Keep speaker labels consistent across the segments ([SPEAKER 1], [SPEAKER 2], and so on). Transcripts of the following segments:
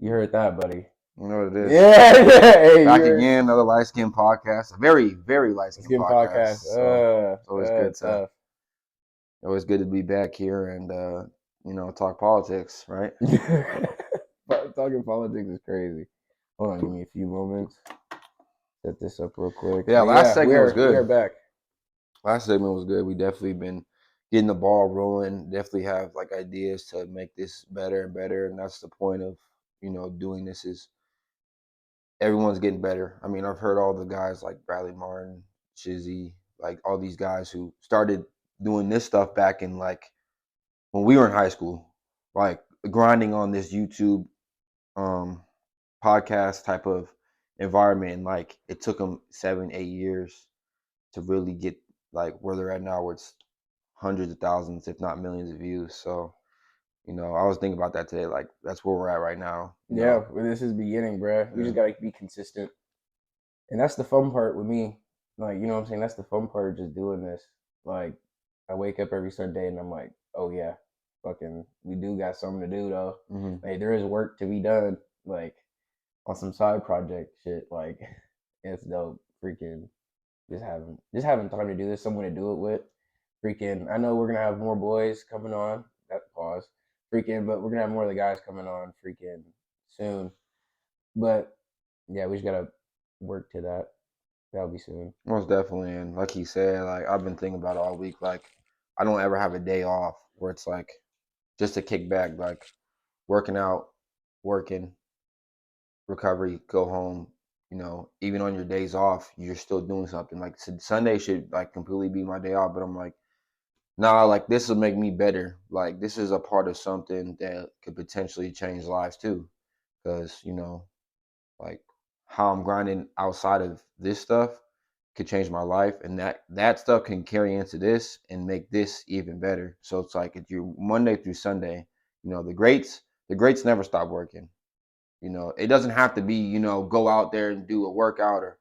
[SPEAKER 1] You heard that, buddy.
[SPEAKER 2] You know what it is.
[SPEAKER 1] Yeah. Hey,
[SPEAKER 2] back again, another light skin podcast. A very, very light skin podcast. So it's always good
[SPEAKER 1] tough.
[SPEAKER 2] always good to be back here and talk politics, right?
[SPEAKER 1] Talking politics is crazy. Hold on, give me a few moments. Set this up real quick.
[SPEAKER 2] Yeah, last segment was good.
[SPEAKER 1] We are back.
[SPEAKER 2] Last segment was good. We definitely been getting the ball rolling. Definitely have like ideas to make this better and better, and that's the point of doing this is everyone's getting better. I mean, I've heard all the guys like Bradley Martin, Chizzy, like all these guys who started doing this stuff back in like when we were in high school, like grinding on this YouTube podcast type of environment. And like it took them 7-8 years to really get like where they're at now, where it's hundreds of thousands, if not millions of views. So, I was thinking about that today. Like that's where we're at right now.
[SPEAKER 1] Yeah, well, this is beginning, bruh. We just gotta be consistent, and that's the fun part with me. Like, you know what I'm saying? That's the fun part of just doing this. Like, I wake up every Sunday and I'm like, oh yeah, fucking, we do got something to do though.
[SPEAKER 2] Mm-hmm.
[SPEAKER 1] Like, there is work to be done. Like, on some side project shit. Like, it's dope. Freaking, just having time to do this, someone to do it with. Freaking, I know we're gonna have more boys coming on. That pause. Freaking, but we're gonna have more of the guys coming on. Freaking soon. But yeah, we just gotta work to that. That'll be soon.
[SPEAKER 2] Most definitely. And like he said, like I've been thinking about it all week. Like I don't ever have a day off where it's like just to kick back, like working out, working, recovery, go home. Even on your days off, you're still doing something. Like Sunday should like completely be my day off, but I'm like, nah, like this will make me better. Like this is a part of something that could potentially change lives too. Because, like how I'm grinding outside of this stuff could change my life, and that stuff can carry into this and make this even better. So it's like if you're Monday through Sunday, the greats never stop working. It doesn't have to be, go out there and do a workout or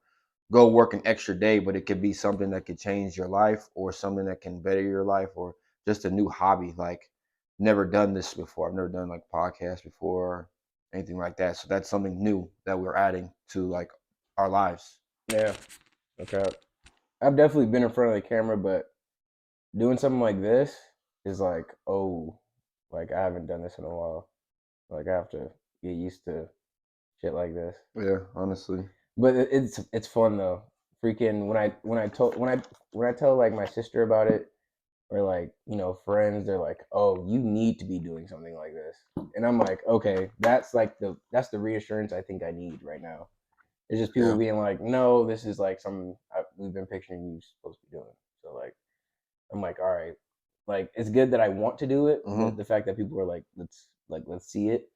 [SPEAKER 2] go work an extra day, but it could be something that could change your life or something that can better your life or just a new hobby. Like never done this before. I've never done like podcasts before or anything like that. So that's something new that we're adding to like our lives.
[SPEAKER 1] Yeah. Okay. I've definitely been in front of the camera, but doing something like this is like, oh, like I haven't done this in a while. Like I have to get used to shit like this.
[SPEAKER 2] Yeah, honestly.
[SPEAKER 1] But it's fun though. Freaking when I tell like my sister about it or like, friends, they're like, "Oh, you need to be doing something like this." And I'm like, "Okay, that's the reassurance I think I need right now." It's just people being like, "No, this is like something we've been picturing you supposed to be doing." So like I'm like, "All right." Like it's good that I want to do it, but the fact that people are like, let's see it,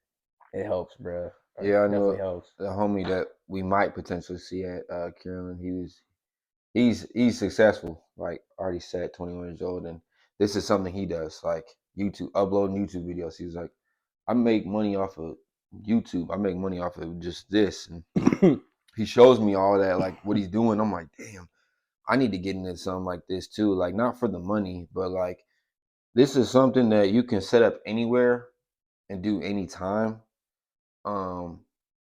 [SPEAKER 1] it helps, bro.
[SPEAKER 2] Yeah, I
[SPEAKER 1] definitely
[SPEAKER 2] know
[SPEAKER 1] helps.
[SPEAKER 2] the homie that we might potentially see at Kieran. He's successful, like already said, 21 years old, and this is something he does, like uploading YouTube videos. He's like, I make money off of YouTube. I make money off of just this, and he shows me all that, like what he's doing. I'm like, damn, I need to get into something like this too. Like not for the money, but like this is something that you can set up anywhere and do anytime.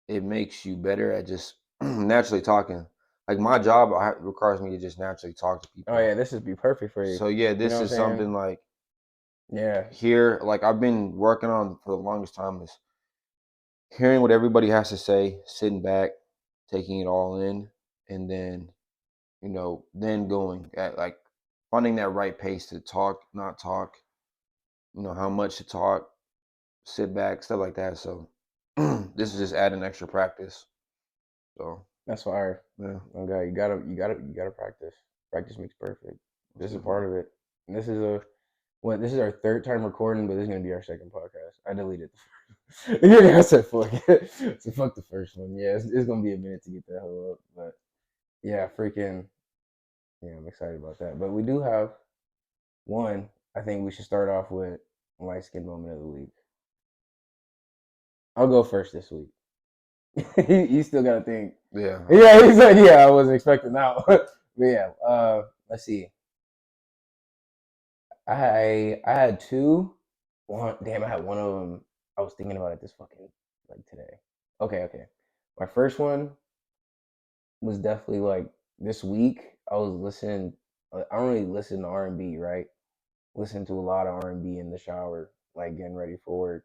[SPEAKER 2] It makes you better at just naturally talking. Like my job requires me to just naturally talk to people.
[SPEAKER 1] Oh yeah, this would be perfect for you.
[SPEAKER 2] So yeah, this is something like here, like I've been working on for the longest time is hearing what everybody has to say, sitting back, taking it all in, and then then going at like finding that right pace to talk, not talk, how much to talk, sit back, stuff like that. So this is just adding extra practice. So
[SPEAKER 1] that's fire.
[SPEAKER 2] yeah.
[SPEAKER 1] Okay, you gotta practice. Practice makes perfect. This is part of it. And this is our third time recording, but this is gonna be our second podcast. I deleted the first. Yeah, I said fuck it. So fuck the first one. Yeah, it's gonna be a minute to get that whole up, but yeah, freaking yeah, I'm excited about that. But we do have one. I think we should start off with light skin moment of the week. I'll go first this week. You still gotta think.
[SPEAKER 2] Yeah.
[SPEAKER 1] Yeah, he said, yeah, I wasn't expecting that. But yeah, let's see. I had two. I had one of them. I was thinking about it this fucking like today. Okay. My first one was definitely like this week. I was listening. I don't really listen to R&B, right? Listen to a lot of R&B in the shower, like getting ready for work.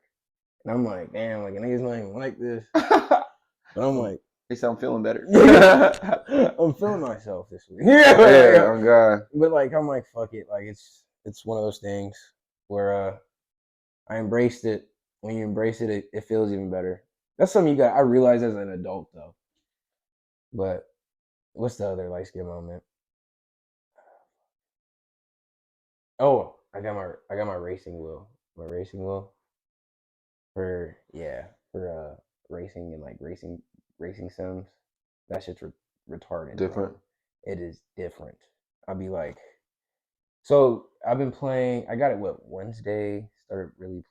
[SPEAKER 1] And I'm like, damn, like niggas not even like this. But I'm like,
[SPEAKER 2] At least I'm feeling better.
[SPEAKER 1] I'm feeling myself this week.
[SPEAKER 2] Yeah, oh God.
[SPEAKER 1] But like, I'm like, fuck it. Like, it's one of those things where I embraced it. When you embrace it, it feels even better. That's something you got. I realize as an adult though. But what's the other light skin moment? Oh, I got my racing wheel. My racing wheel for racing and like racing sims. That shit's retarded,
[SPEAKER 2] Different.
[SPEAKER 1] bro. It is different. I'll be like, so I've been playing. I got it Wednesday. Started really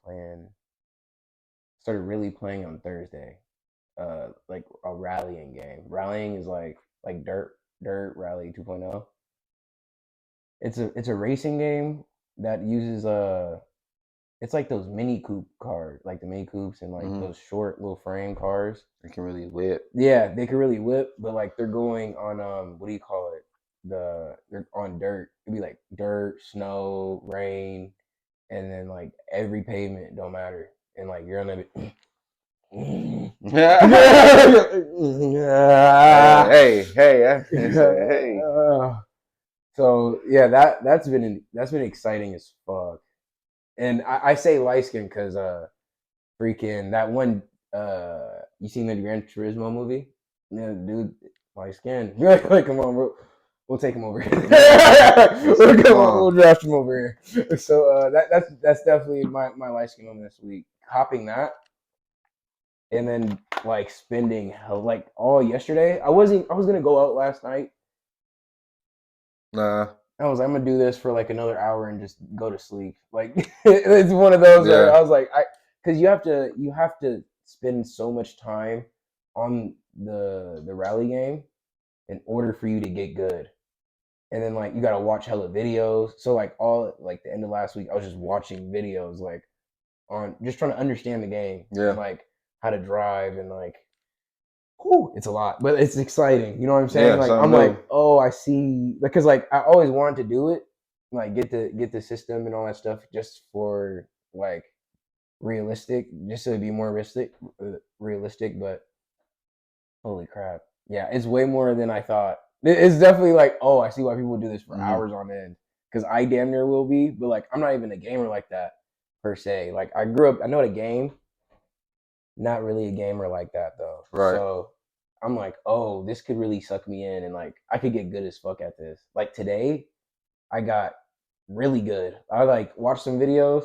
[SPEAKER 1] playing on Thursday. Like a rallying game. Rallying is like dirt rally 2.0. It's a racing game that uses it's like those mini coupe cars, like the mini coupes and like those short little frame cars.
[SPEAKER 2] You can really whip.
[SPEAKER 1] Yeah, they can really whip, but like they're going on what do you call it? They're on dirt. It'd be like dirt, snow, rain, and then like every pavement don't matter. And like you're on a
[SPEAKER 2] hey.
[SPEAKER 1] So yeah, that's been exciting as fuck. And I say light skin because freaking that one you seen the Gran Turismo movie? Yeah, dude, light skin. Like, come on, bro. We'll take him over here. We'll draft him over here. So that's definitely my light skin on this week. Hopping that, and then like spending hell like all yesterday. I was gonna go out last night.
[SPEAKER 2] Nah.
[SPEAKER 1] I was like, I'm gonna do this for like another hour and just go to sleep. Like it's one of those where I was like, because you have to spend so much time on the rally game in order for you to get good. And then like you gotta watch hella videos. So like all like the end of last week, I was just watching videos like on just trying to understand the game and like how to drive and like whew, it's a lot, but it's exciting. You know what I'm saying?
[SPEAKER 2] Yeah,
[SPEAKER 1] like I'm like, oh, I see, because like I always wanted to do it, like get the system and all that stuff just for like realistic, just to be more realistic. But holy crap, yeah, it's way more than I thought. It's definitely like, oh, I see why people do this for hours on end. Because I damn near will be, but like I'm not even a gamer like that per se. Like I grew up, I know the game. Not really a gamer like that though.
[SPEAKER 2] Right.
[SPEAKER 1] So I'm like, oh, this could really suck me in and like I could get good as fuck at this. Like today, I got really good. I like watched some videos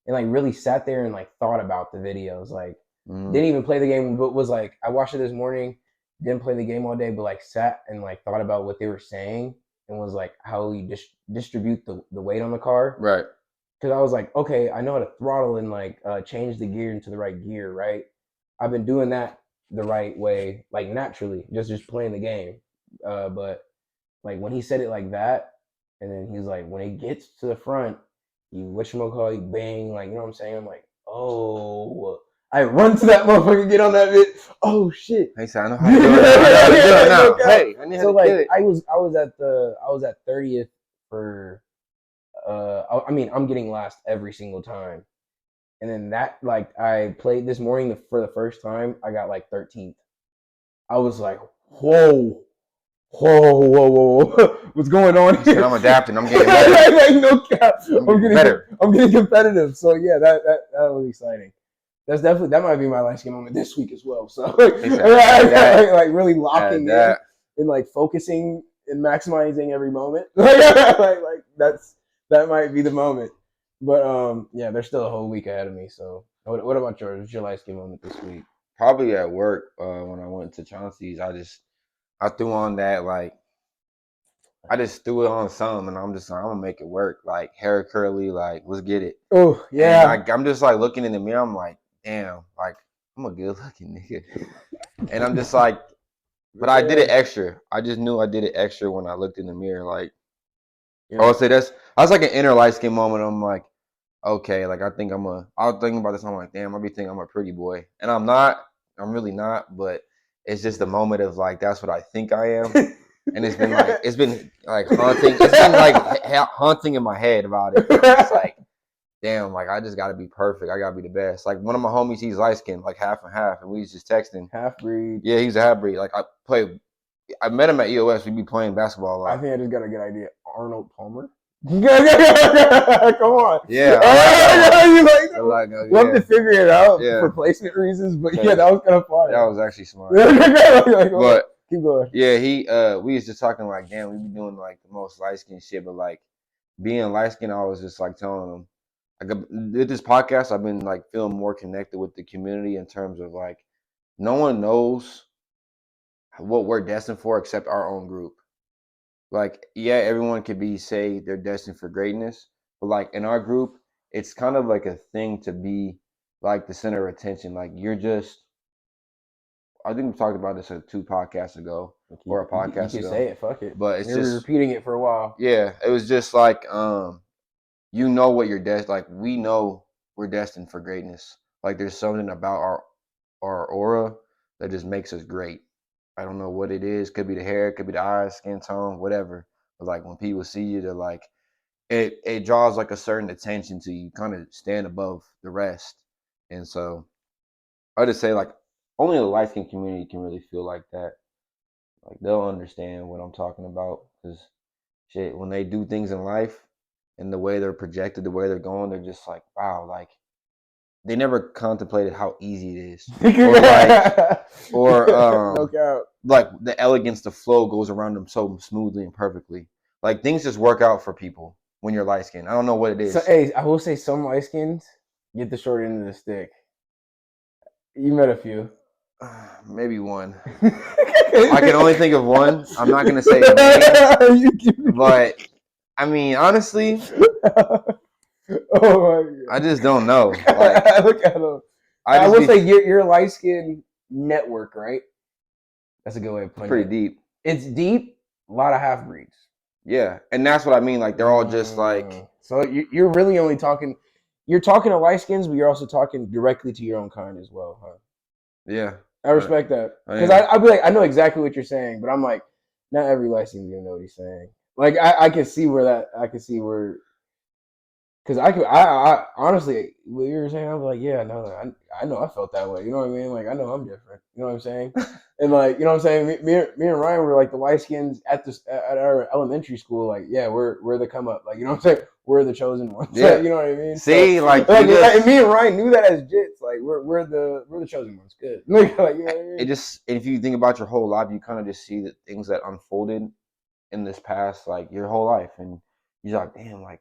[SPEAKER 1] and like really sat there and like thought about the videos. Like didn't even play the game, but was like I watched it this morning, didn't play the game all day, but like sat and like thought about what they were saying and was like how you distribute the weight on the car.
[SPEAKER 2] Right.
[SPEAKER 1] Because I was like, okay, I know how to throttle and like change the gear into the right gear, right? I've been doing that the right way, like naturally, just playing the game. But like when he said it like that, and then he's like, when it gets to the front, you whatchamacall, you bang, like you know what I'm saying? I'm like, oh, I run to that motherfucker, get on that bit. Oh shit!
[SPEAKER 2] Hey, son, I know how to do it. I know how to do it now. Hey, I need
[SPEAKER 1] so
[SPEAKER 2] to
[SPEAKER 1] like
[SPEAKER 2] get it.
[SPEAKER 1] I was at 30th for. I mean, I'm getting last every single time. And then that, like, I played this morning for the first time. I got like 13th. I was like, whoa, what's going on here?
[SPEAKER 2] I'm adapting. I'm getting better.
[SPEAKER 1] Like, no cap.
[SPEAKER 2] I'm getting better.
[SPEAKER 1] I'm getting competitive. So yeah, that was exciting. That might be my life skin moment this week as well. So like really locking in and like focusing and maximizing every moment. like that might be the moment. But yeah, there's still a whole week ahead of me. So what about yours? What's your life skin moment this week?
[SPEAKER 2] Probably at work when I went to Chauncey's, I threw on that like I just threw it on something and I'm just like I'm gonna make it work. Like hair curly, like let's get it.
[SPEAKER 1] Oh yeah.
[SPEAKER 2] And I'm just like looking in the mirror. I'm like, damn, like I'm a good looking nigga. And I'm just like, but I did it extra. I just knew I did it extra when I looked in the mirror. Like I would say I was like an inner light skin moment. I'm like, okay, like I was thinking about this. I'm like, damn, I be thinking I'm a pretty boy, and I'm not. I'm really not, but it's just the moment of like that's what I think I am. And it's been like haunting. It's been like haunting in my head about it. It's like, damn, like I just gotta be perfect. I gotta be the best. Like one of my homies, he's light skinned, like half and half, and we was just texting.
[SPEAKER 1] Half breed.
[SPEAKER 2] Yeah, he's a half breed. Like I met him at EOS. We'd be playing basketball a lot.
[SPEAKER 1] I think I just got a good idea. Arnold Palmer. Come on.
[SPEAKER 2] Yeah.
[SPEAKER 1] Love to figure it out for placement reasons, but yeah, that was kind of fun.
[SPEAKER 2] That was actually smart. But
[SPEAKER 1] keep going.
[SPEAKER 2] Yeah, we was just talking like, damn, we be doing like the most light skin shit, but like being light skin, I was just like telling them, like with this podcast, I've been like feeling more connected with the community in terms of like, no one knows what we're destined for except our own group. Like, yeah, everyone could say they're destined for greatness, but like in our group, it's kind of like a thing to be like the center of attention. Like you're just, I think we talked about this 2 podcasts ago or a podcast ago.
[SPEAKER 1] You can say it, fuck it.
[SPEAKER 2] But it's
[SPEAKER 1] just repeating it for a while.
[SPEAKER 2] Yeah, it was just like, you know what you're destined. Like we know we're destined for greatness. Like there's something about our aura that just makes us great. I don't know what it is. Could be the hair, could be the eyes, skin tone, whatever. But like when people see you, they're like, it draws like a certain attention to you. Kind of stand above the rest. And so I just say like only the light skin community can really feel like that. Like they'll understand what I'm talking about because shit, when they do things in life and the way they're projected, the way they're going, they're just like, wow, like they never contemplated how easy it is. Like the elegance, the flow goes around them so smoothly and perfectly. Like things just work out for people when you're light skinned. I don't know what it is.
[SPEAKER 1] So, hey, I will say some light skins get the short end of the stick. You met a few.
[SPEAKER 2] Maybe one. I can only think of one. I'm not gonna say names, but I mean, honestly,
[SPEAKER 1] oh my God.
[SPEAKER 2] I just don't know. Like,
[SPEAKER 1] look at him. I will say you're a light skin network, right? That's a good way of putting it.
[SPEAKER 2] Pretty deep.
[SPEAKER 1] It's deep. A lot of half breeds.
[SPEAKER 2] Yeah, and that's what I mean. Like they're all just like.
[SPEAKER 1] So you're really only talking. You're talking to light skins, but you're also talking directly to your own kind as well, huh?
[SPEAKER 2] Yeah.
[SPEAKER 1] I respect that because I'd be like, I know exactly what you're saying, but I'm like, not every light skin's gonna know what he's saying. Like I can see where because I honestly, what you were saying, I was like, yeah, no, I know I felt that way. You know what I mean? Like I know I'm different. You know what I'm saying? And like, you know what I'm saying? Me and Ryan were like the light skins at our elementary school. Like, yeah, we're the come up. Like, you know what I'm saying? We're the chosen ones. Yeah, you know what I mean?
[SPEAKER 2] See,
[SPEAKER 1] so,
[SPEAKER 2] like
[SPEAKER 1] and me and Ryan knew that as jits. Like, we're the chosen ones. Good. Like, you know what I mean?
[SPEAKER 2] It just, if you think about your whole life, you kind of just see the things that unfolded in this past, like your whole life, and you're like, damn, like.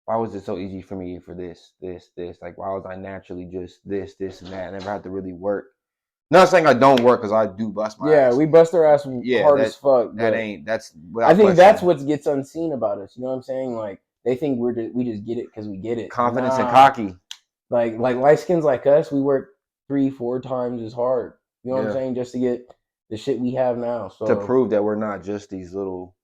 [SPEAKER 2] Why was it so easy for me for this? Like, why was I naturally just this, and that? I never had to really work. Not saying I don't work because I do bust my ass.
[SPEAKER 1] Yeah, we bust our ass hard as fuck. I think that's what gets unseen about us. You know what I'm saying? Like, they think we just get it because we get it.
[SPEAKER 2] Confidence and cocky.
[SPEAKER 1] Like light skins like us, we work 3-4 times as hard. You know what I'm saying? Just to get the shit we have now. So
[SPEAKER 2] to prove that we're not just these little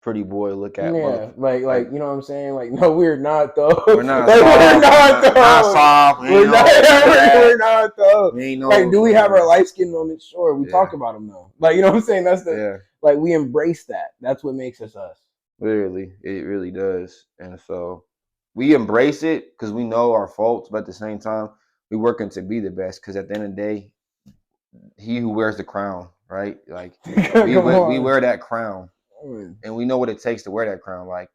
[SPEAKER 2] pretty boy look at.
[SPEAKER 1] Yeah, like you know what I'm saying? Like, no, we're not though.
[SPEAKER 2] We're not
[SPEAKER 1] like,
[SPEAKER 2] soft.
[SPEAKER 1] We're not
[SPEAKER 2] soft.
[SPEAKER 1] We're not though.
[SPEAKER 2] Like,
[SPEAKER 1] do we have our light skin moments? Sure, we talk about them though. Like, you know what I'm saying? That's like we embrace that. That's what makes us us.
[SPEAKER 2] Literally, it really does. And so we embrace it because we know our faults, but at the same time, we're working to be the best. Because at the end of the day, he who wears the crown, right? Like we wear that crown. And we know what it takes to wear that crown. Like,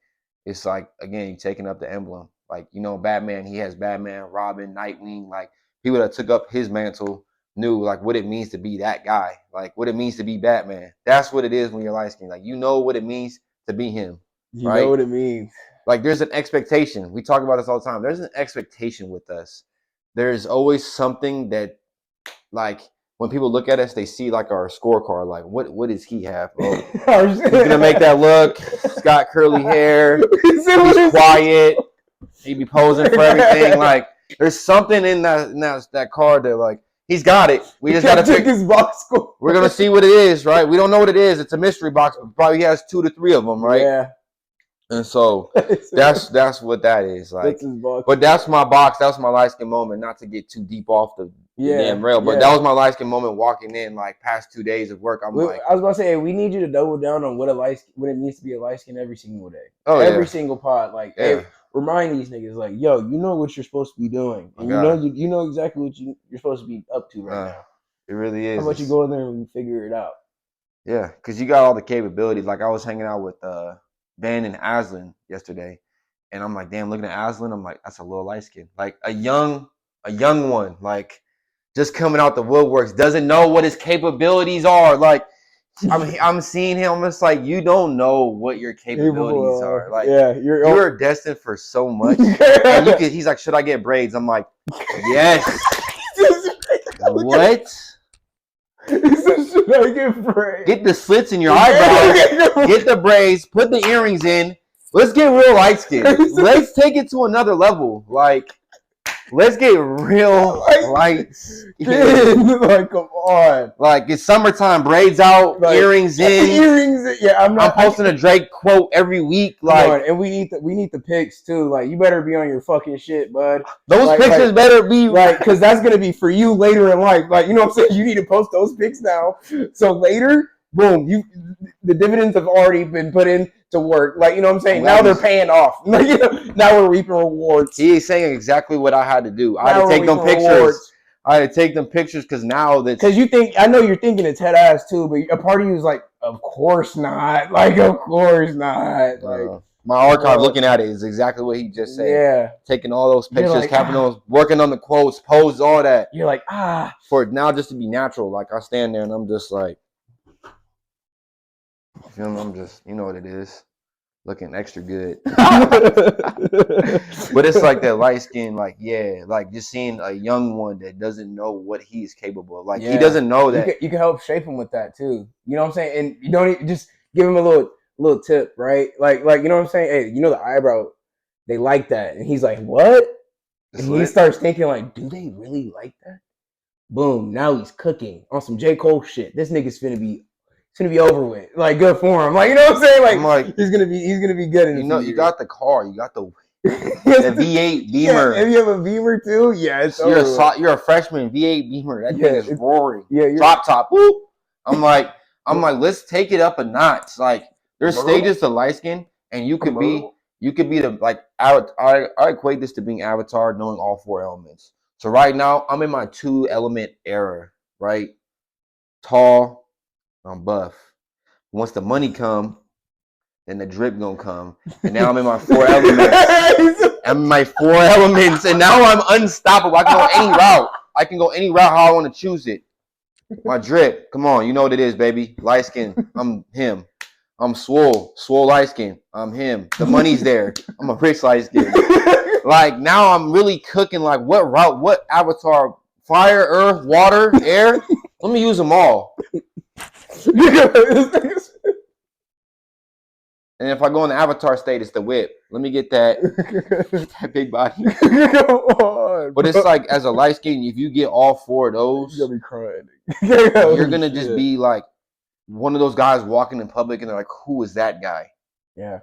[SPEAKER 2] it's like, again, you taking up the emblem. Like, you know, Batman, he has Batman, Robin, Nightwing. Like, people that took up his mantle knew, like, what it means to be that guy. Like, what it means to be Batman. That's what it is when you're light skinned. Like, you know what it means to be him.
[SPEAKER 1] You know what it means.
[SPEAKER 2] Like, there's an expectation. We talk about this all the time. There's an expectation with us. There's always something that, like, when people look at us, they see like our scorecard. Like, what does he have? Oh, he's gonna make that look. He's got curly hair. He's quiet. He be posing for everything. Like, there's something in that card that like he's got it. We just gotta pick
[SPEAKER 1] his box score.
[SPEAKER 2] We're gonna see what it is, right? We don't know what it is. It's a mystery box. Probably has 2 to 3 of them, right?
[SPEAKER 1] Yeah.
[SPEAKER 2] And so that's what that is like.
[SPEAKER 1] That's his box.
[SPEAKER 2] But that's my box. That's my light skin moment. Not to get too deep off the damn real. But that was my light skin moment walking in, like past 2 days of work. I was
[SPEAKER 1] about to say, we need you to double down on what it means to be a light skin every single day.
[SPEAKER 2] Oh,
[SPEAKER 1] every single pod. Like,
[SPEAKER 2] yeah.
[SPEAKER 1] hey, remind these niggas, like, yo, you know what you're supposed to be doing, and you know exactly what you're supposed to be up to right now.
[SPEAKER 2] It really is.
[SPEAKER 1] How about you go in there and figure it out?
[SPEAKER 2] Yeah, because you got all the capabilities. Like, I was hanging out with Ben and Aslan yesterday, and I'm like, damn, looking at Aslan, I'm like, that's a little light skin, like a young one, like just coming out the woodworks, doesn't know what his capabilities are. Like, I'm seeing him. I'm just like, you don't know what your capabilities are. Like, you're destined for so much. And he's like, should I get braids? I'm like, yes. What?
[SPEAKER 1] Should I get braids?
[SPEAKER 2] Get the slits in your eyebrows. Get the braids. Put the earrings in. Let's get real light skin. Let's take it to another level. Like, let's get real light skin.
[SPEAKER 1] Like, come on.
[SPEAKER 2] Like, it's summertime. Braids out. Like, earrings in.
[SPEAKER 1] Earrings in. Yeah, I'm
[SPEAKER 2] posting a Drake quote every week. Like,
[SPEAKER 1] and we need the pics too. Like, you better be on your fucking shit, bud.
[SPEAKER 2] Those pictures better be
[SPEAKER 1] because that's gonna be for you later in life. Like, you know what I'm saying? You need to post those pics now. So later, boom, the dividends have already been put in to work. Like, you know what I'm saying? Now they're paying off. Like, you know, now we're reaping rewards.
[SPEAKER 2] He is saying exactly what I had to do. I had to take them pictures. Rewards. I had to take them pictures because now that
[SPEAKER 1] I know you're thinking it's head ass too, but a part of you is like, of course not. Like, of course not. Like,
[SPEAKER 2] my archive looking at it is exactly what he just said.
[SPEAKER 1] Yeah,
[SPEAKER 2] taking all those pictures, like, capping those, working on the quotes, poses, all that.
[SPEAKER 1] You're like,
[SPEAKER 2] for it now just to be natural. Like, I stand there and I'm just like, I'm just, you know what it is, looking extra good. But it's like that light skin, like, like just seeing a young one that doesn't know what he's capable of. Like, he doesn't know that.
[SPEAKER 1] You can help shape him with that too. You know what I'm saying? And you don't even, just give him a little tip, right? Like, you know what I'm saying? Hey, you know the eyebrow, they like that. And he's like, what? And he starts thinking like, do they really like that? Boom, now he's cooking on some J. Cole shit. This nigga's finna be over with. Like, good for him. Like, you know what I'm saying? Like, he's gonna be good.
[SPEAKER 2] You got the car. You got the V8 Beamer.
[SPEAKER 1] Yeah, if you have a Beamer too, it's
[SPEAKER 2] you're a freshman V8 Beamer. That thing is roaring.
[SPEAKER 1] Yeah,
[SPEAKER 2] drop top. Whoop. I'm like, let's take it up a notch. Like, there's stages to light skin, and you could be the, like, I equate this to being Avatar, knowing all 4 elements. So right now, I'm in my 2-element era, right? Tall, I'm buff. Once the money come, then the drip gonna come. And now I'm in my 4 elements. I'm in my 4 elements, and now I'm unstoppable. I can go any route. I can go any route how I want to choose it. My drip, come on, you know what it is, baby. Light skin, I'm him. I'm swole light skin, I'm him. The money's there. I'm a rich light skin. Like, now I'm really cooking. Like, what route, what avatar? Fire, earth, water, air? Let me use them all. And if I go in the avatar state, it's the whip. Let me get that big body. Come on, but it's like, as a light skin, if you get all 4 of those,
[SPEAKER 1] you're gonna be crying.
[SPEAKER 2] You're gonna just be like one of those guys walking in public, and they're like, "Who is that guy?"
[SPEAKER 1] Yeah.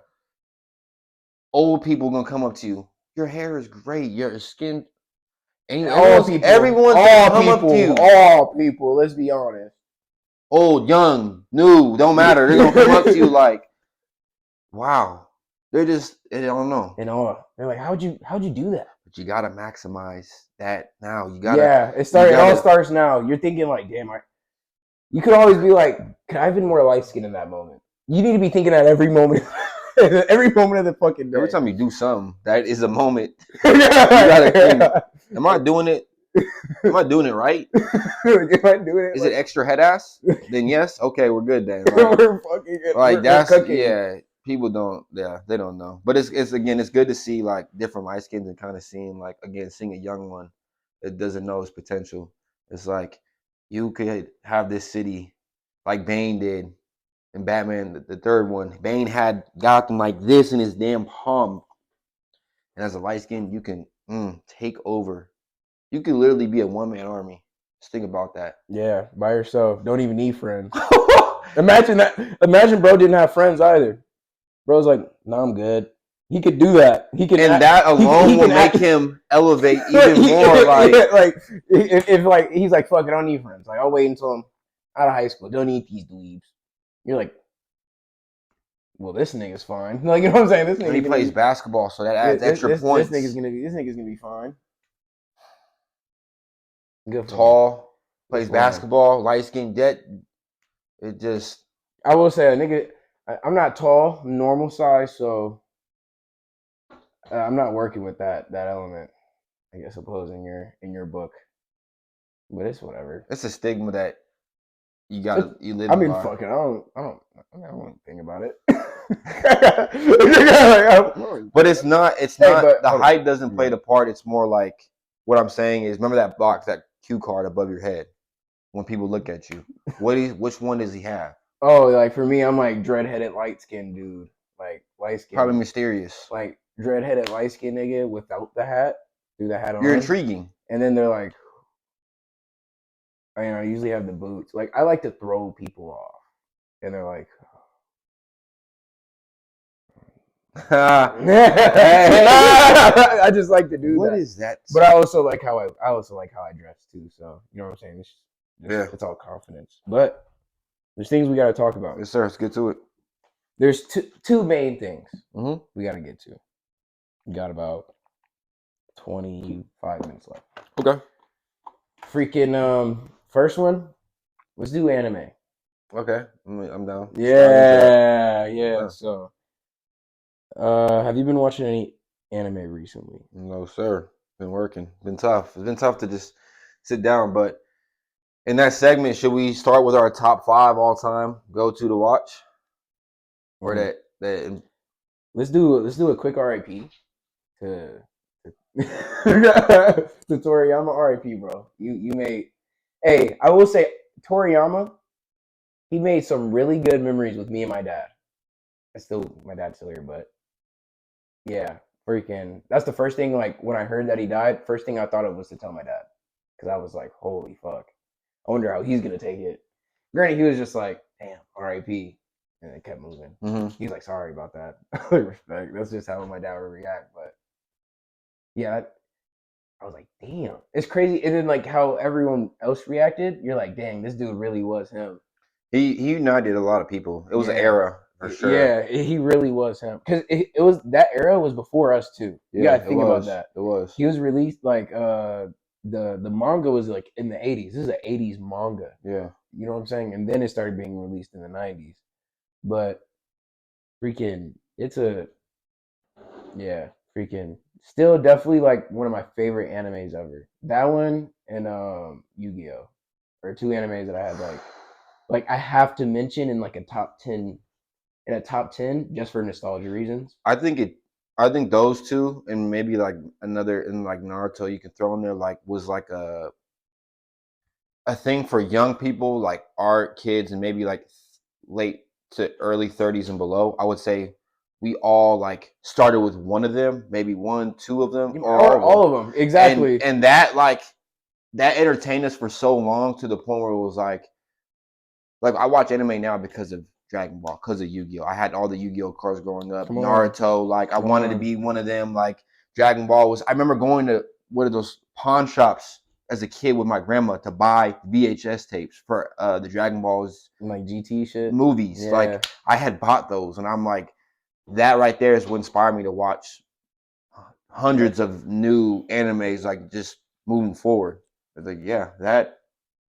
[SPEAKER 2] Old people gonna come up to you. Your hair is great. Your skin.
[SPEAKER 1] Everyone's gonna come up to you. All people. Let's be honest.
[SPEAKER 2] Old, young, new, don't matter. They're gonna come up to you like, wow. They're just, I don't know.
[SPEAKER 1] In awe. They're like, how'd you do that?
[SPEAKER 2] But you gotta maximize that now. You gotta.
[SPEAKER 1] Yeah, it all starts now. You're thinking like, damn, you could always be like, could I have been more light skinned in that moment? You need to be thinking at every moment. Every moment of the fucking day.
[SPEAKER 2] Every time you do something, that is a moment. You gotta think, am I doing it? Am I doing it right?
[SPEAKER 1] Am I doing it?
[SPEAKER 2] Is it extra head ass? Then yes. Okay, we're good then.
[SPEAKER 1] Like, we're fucking good.
[SPEAKER 2] Like, that's cooking. Yeah. People don't. Yeah, they don't know. But it's good to see like different light skins and kind of seeing seeing a young one that doesn't know his potential. It's like, you could have this city like Bane did. And Batman, the third one, Bane had Gotham like this in his damn palm. And as a light skin, you can take over. You could literally be a one-man army. Just think about that.
[SPEAKER 1] Yeah, by yourself. Don't even need friends. Imagine that. Imagine bro didn't have friends either. Bro's like, no, I'm good. He could do that. He can,
[SPEAKER 2] and that alone will make him elevate even more.
[SPEAKER 1] Like if like he's like, fuck it, I don't need friends. Like I'll wait until I'm out of high school. Don't need these dweebs. You're like, well, this nigga's fine. Like, you know what I'm saying? This nigga
[SPEAKER 2] he plays basketball, so that adds extra points.
[SPEAKER 1] This nigga's gonna be fine.
[SPEAKER 2] Good. Tall, plays basketball, light skinned. It just.
[SPEAKER 1] I will say, a nigga. I'm not tall, normal size, so I'm not working with that element. I suppose in your book, but it's whatever.
[SPEAKER 2] It's a stigma that you live.
[SPEAKER 1] I mean, fuck it. I don't think about it.
[SPEAKER 2] But it's not. It's not. But, the height doesn't play the part. It's more like what I'm saying is. Remember that box, that cue card above your head. When people look at you, which one does he have?
[SPEAKER 1] Oh, like for me, I'm like dread-headed, light-skinned dude, like light skin.
[SPEAKER 2] Probably mysterious.
[SPEAKER 1] Like dread-headed, light-skinned nigga without the hat. Do the hat on.
[SPEAKER 2] You're intriguing.
[SPEAKER 1] And then they're like, I usually have the boots. Like I like to throw people off, and they're like, I just like to do that.
[SPEAKER 2] What is that?
[SPEAKER 1] But I also like how I dress too. So you know what I'm saying? It's all confidence. But there's things we got to talk about.
[SPEAKER 2] Yes, sir. Let's get to it.
[SPEAKER 1] There's two main things we got to get to. We got about 25 minutes left.
[SPEAKER 2] Okay.
[SPEAKER 1] Freaking first one. Let's do anime.
[SPEAKER 2] Okay, I'm down.
[SPEAKER 1] Yeah. So, have you been watching any anime recently?
[SPEAKER 2] No, sir. Been working. Been tough. It's been tough to just sit down. But in that segment, should we start with our top 5 all time go to watch? Or that
[SPEAKER 1] let's do a quick RIP to Toriyama. RIP, bro. You made. Hey, I will say Toriyama. He made some really good memories with me and my dad. My dad's still here, but yeah, freaking. That's the first thing. Like when I heard that he died, first thing I thought of was to tell my dad, because I was like, holy fuck. I wonder how he's gonna take it. Granted, he was just like, damn, R.I.P. And it kept moving. He's like, sorry about that. Respect. That's just how my dad would react. But yeah, I was like, damn, it's crazy. And then like how everyone else reacted, you're like, dang, this dude really was him.
[SPEAKER 2] He united a lot of people. It was an era for sure.
[SPEAKER 1] Yeah, he really was him. Because it was that era was before us too. You gotta think about that.
[SPEAKER 2] It was.
[SPEAKER 1] He was released like the manga was like in the 80s. This is an 80s manga.
[SPEAKER 2] Yeah.
[SPEAKER 1] You know what I'm saying? And then it started being released in the 90s. But freaking freaking still definitely like one of my favorite animes ever. That one and Yu-Gi-Oh! Are 2 animes that I had like I have to mention in like a top 10 just for nostalgia reasons.
[SPEAKER 2] I think those 2 and maybe like another in like Naruto you can throw in there like was like a thing for young people like our kids and maybe like late to early 30s and below. I would say we all like started with one of them, maybe 1, 2 of them,
[SPEAKER 1] or all of them. Exactly.
[SPEAKER 2] And that that entertained us for so long to the point where it was like I watch anime now because of Dragon Ball, because of Yu-Gi-Oh! I had all the Yu-Gi-Oh! Cards growing up. Naruto, like I wanted to be one of them. Like Dragon Ball was. I remember going to one of those pawn shops as a kid with my grandma to buy VHS tapes for the Dragon Balls,
[SPEAKER 1] like GT shit
[SPEAKER 2] movies. Yeah. Like I had bought those, and I'm like, that right there is what inspired me to watch hundreds of new animes, like just moving forward. It's like, yeah, that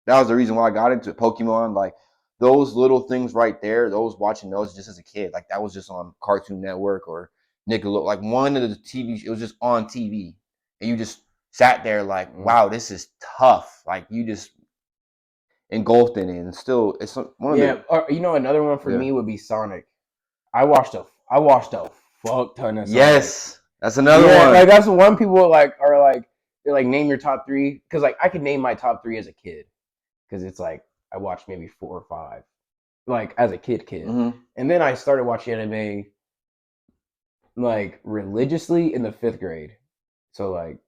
[SPEAKER 2] was the reason why I got into it. Pokemon, like those little things right there, watching those just as a kid, like that was just on Cartoon Network or Nickelodeon, like one of the TV, it was just on TV, and you just sat there like, wow, this is tough. Like you just engulfed in it, and still, it's one of the.
[SPEAKER 1] Or, another one for me would be Sonic. I watched a fuck ton of Sonic.
[SPEAKER 2] Yes, that's another one.
[SPEAKER 1] Like that's one people are like name your top 3, because like I could name my top 3 as a kid, because it's like I watched maybe 4 or 5, like as a kid, and then I started watching anime like religiously in the 5th grade. So like,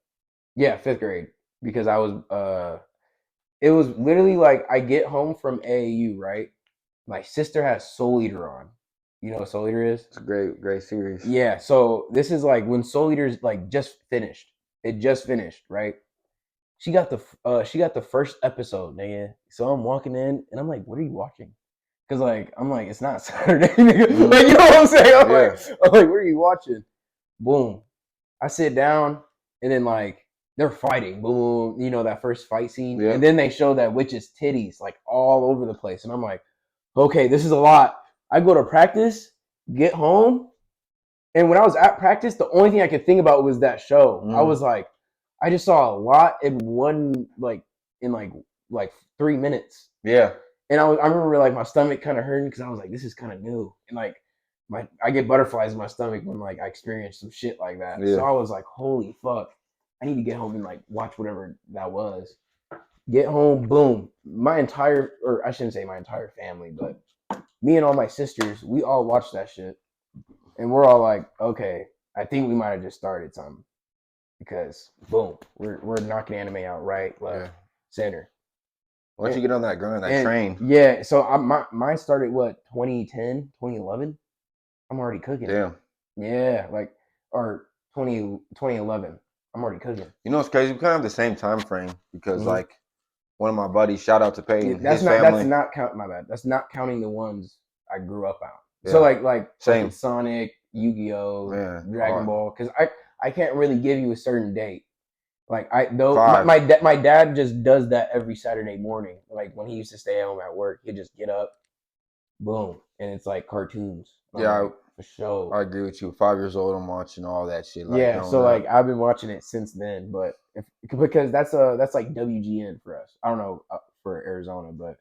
[SPEAKER 1] 5th grade, because I was it was literally like I get home from AAU, right? My sister has Soul Eater on, You know what Soul Eater is?
[SPEAKER 2] It's a great series.
[SPEAKER 1] Yeah. So this is like when Soul Eater's like just finished. It just finished, right? She got the first episode, nigga. So I'm walking in and I'm like, what are you watching? Cause like I'm like, it's not Saturday, nigga.
[SPEAKER 2] Mhm.
[SPEAKER 1] Like, you know what I'm saying?
[SPEAKER 2] Yeah.
[SPEAKER 1] I'm like, what are you watching? Boom. I sit down and then like they're fighting. Boom. You know, that first fight scene.
[SPEAKER 2] Yeah.
[SPEAKER 1] And then they show that witch's titties like all over the place. And I'm like, okay, this is a lot. I go to practice, get home, and when I was at practice, the only thing I could think about was that show. I was like, I just saw a lot in one like 3 minutes.
[SPEAKER 2] Yeah.
[SPEAKER 1] And I remember like my stomach kind of hurting because I was like, this is kind of new. And like I get butterflies in my stomach when like I experience some shit like that.
[SPEAKER 2] Yeah.
[SPEAKER 1] So I was like, holy fuck. I need to get home and like watch whatever that was. Get home, boom. My entire, or I shouldn't say my entire family, but me and all my sisters, we all watched that shit. And we're all like, okay, I think we might have just started something. Because boom, we're knocking anime out right, left, center.
[SPEAKER 2] Once you get on that train.
[SPEAKER 1] Yeah, so mine started what, 2010, 2011? I'm already cooking.
[SPEAKER 2] Damn.
[SPEAKER 1] Yeah, like, or 2011. I'm already cooking.
[SPEAKER 2] You know, it's crazy. We kind of have the same time frame because like one of my buddies, shout out to Peyton,
[SPEAKER 1] that's
[SPEAKER 2] his
[SPEAKER 1] not
[SPEAKER 2] family.
[SPEAKER 1] that's not count my bad. That's not counting the ones I grew up on.
[SPEAKER 2] Yeah.
[SPEAKER 1] So like
[SPEAKER 2] same
[SPEAKER 1] Sonic, Yu-Gi-Oh, Dragon
[SPEAKER 2] hard.
[SPEAKER 1] Ball, because I can't really give you a certain date. Like my dad just does that every Saturday morning. Like when he used to stay home at work, he'd just get up, boom, and it's like cartoons.
[SPEAKER 2] Yeah,
[SPEAKER 1] like, for sure.
[SPEAKER 2] I agree with you. 5 years old, I'm watching all that shit. Like,
[SPEAKER 1] yeah, so like I've been watching it since then, but because that's like WGN for us. I don't know for Arizona, but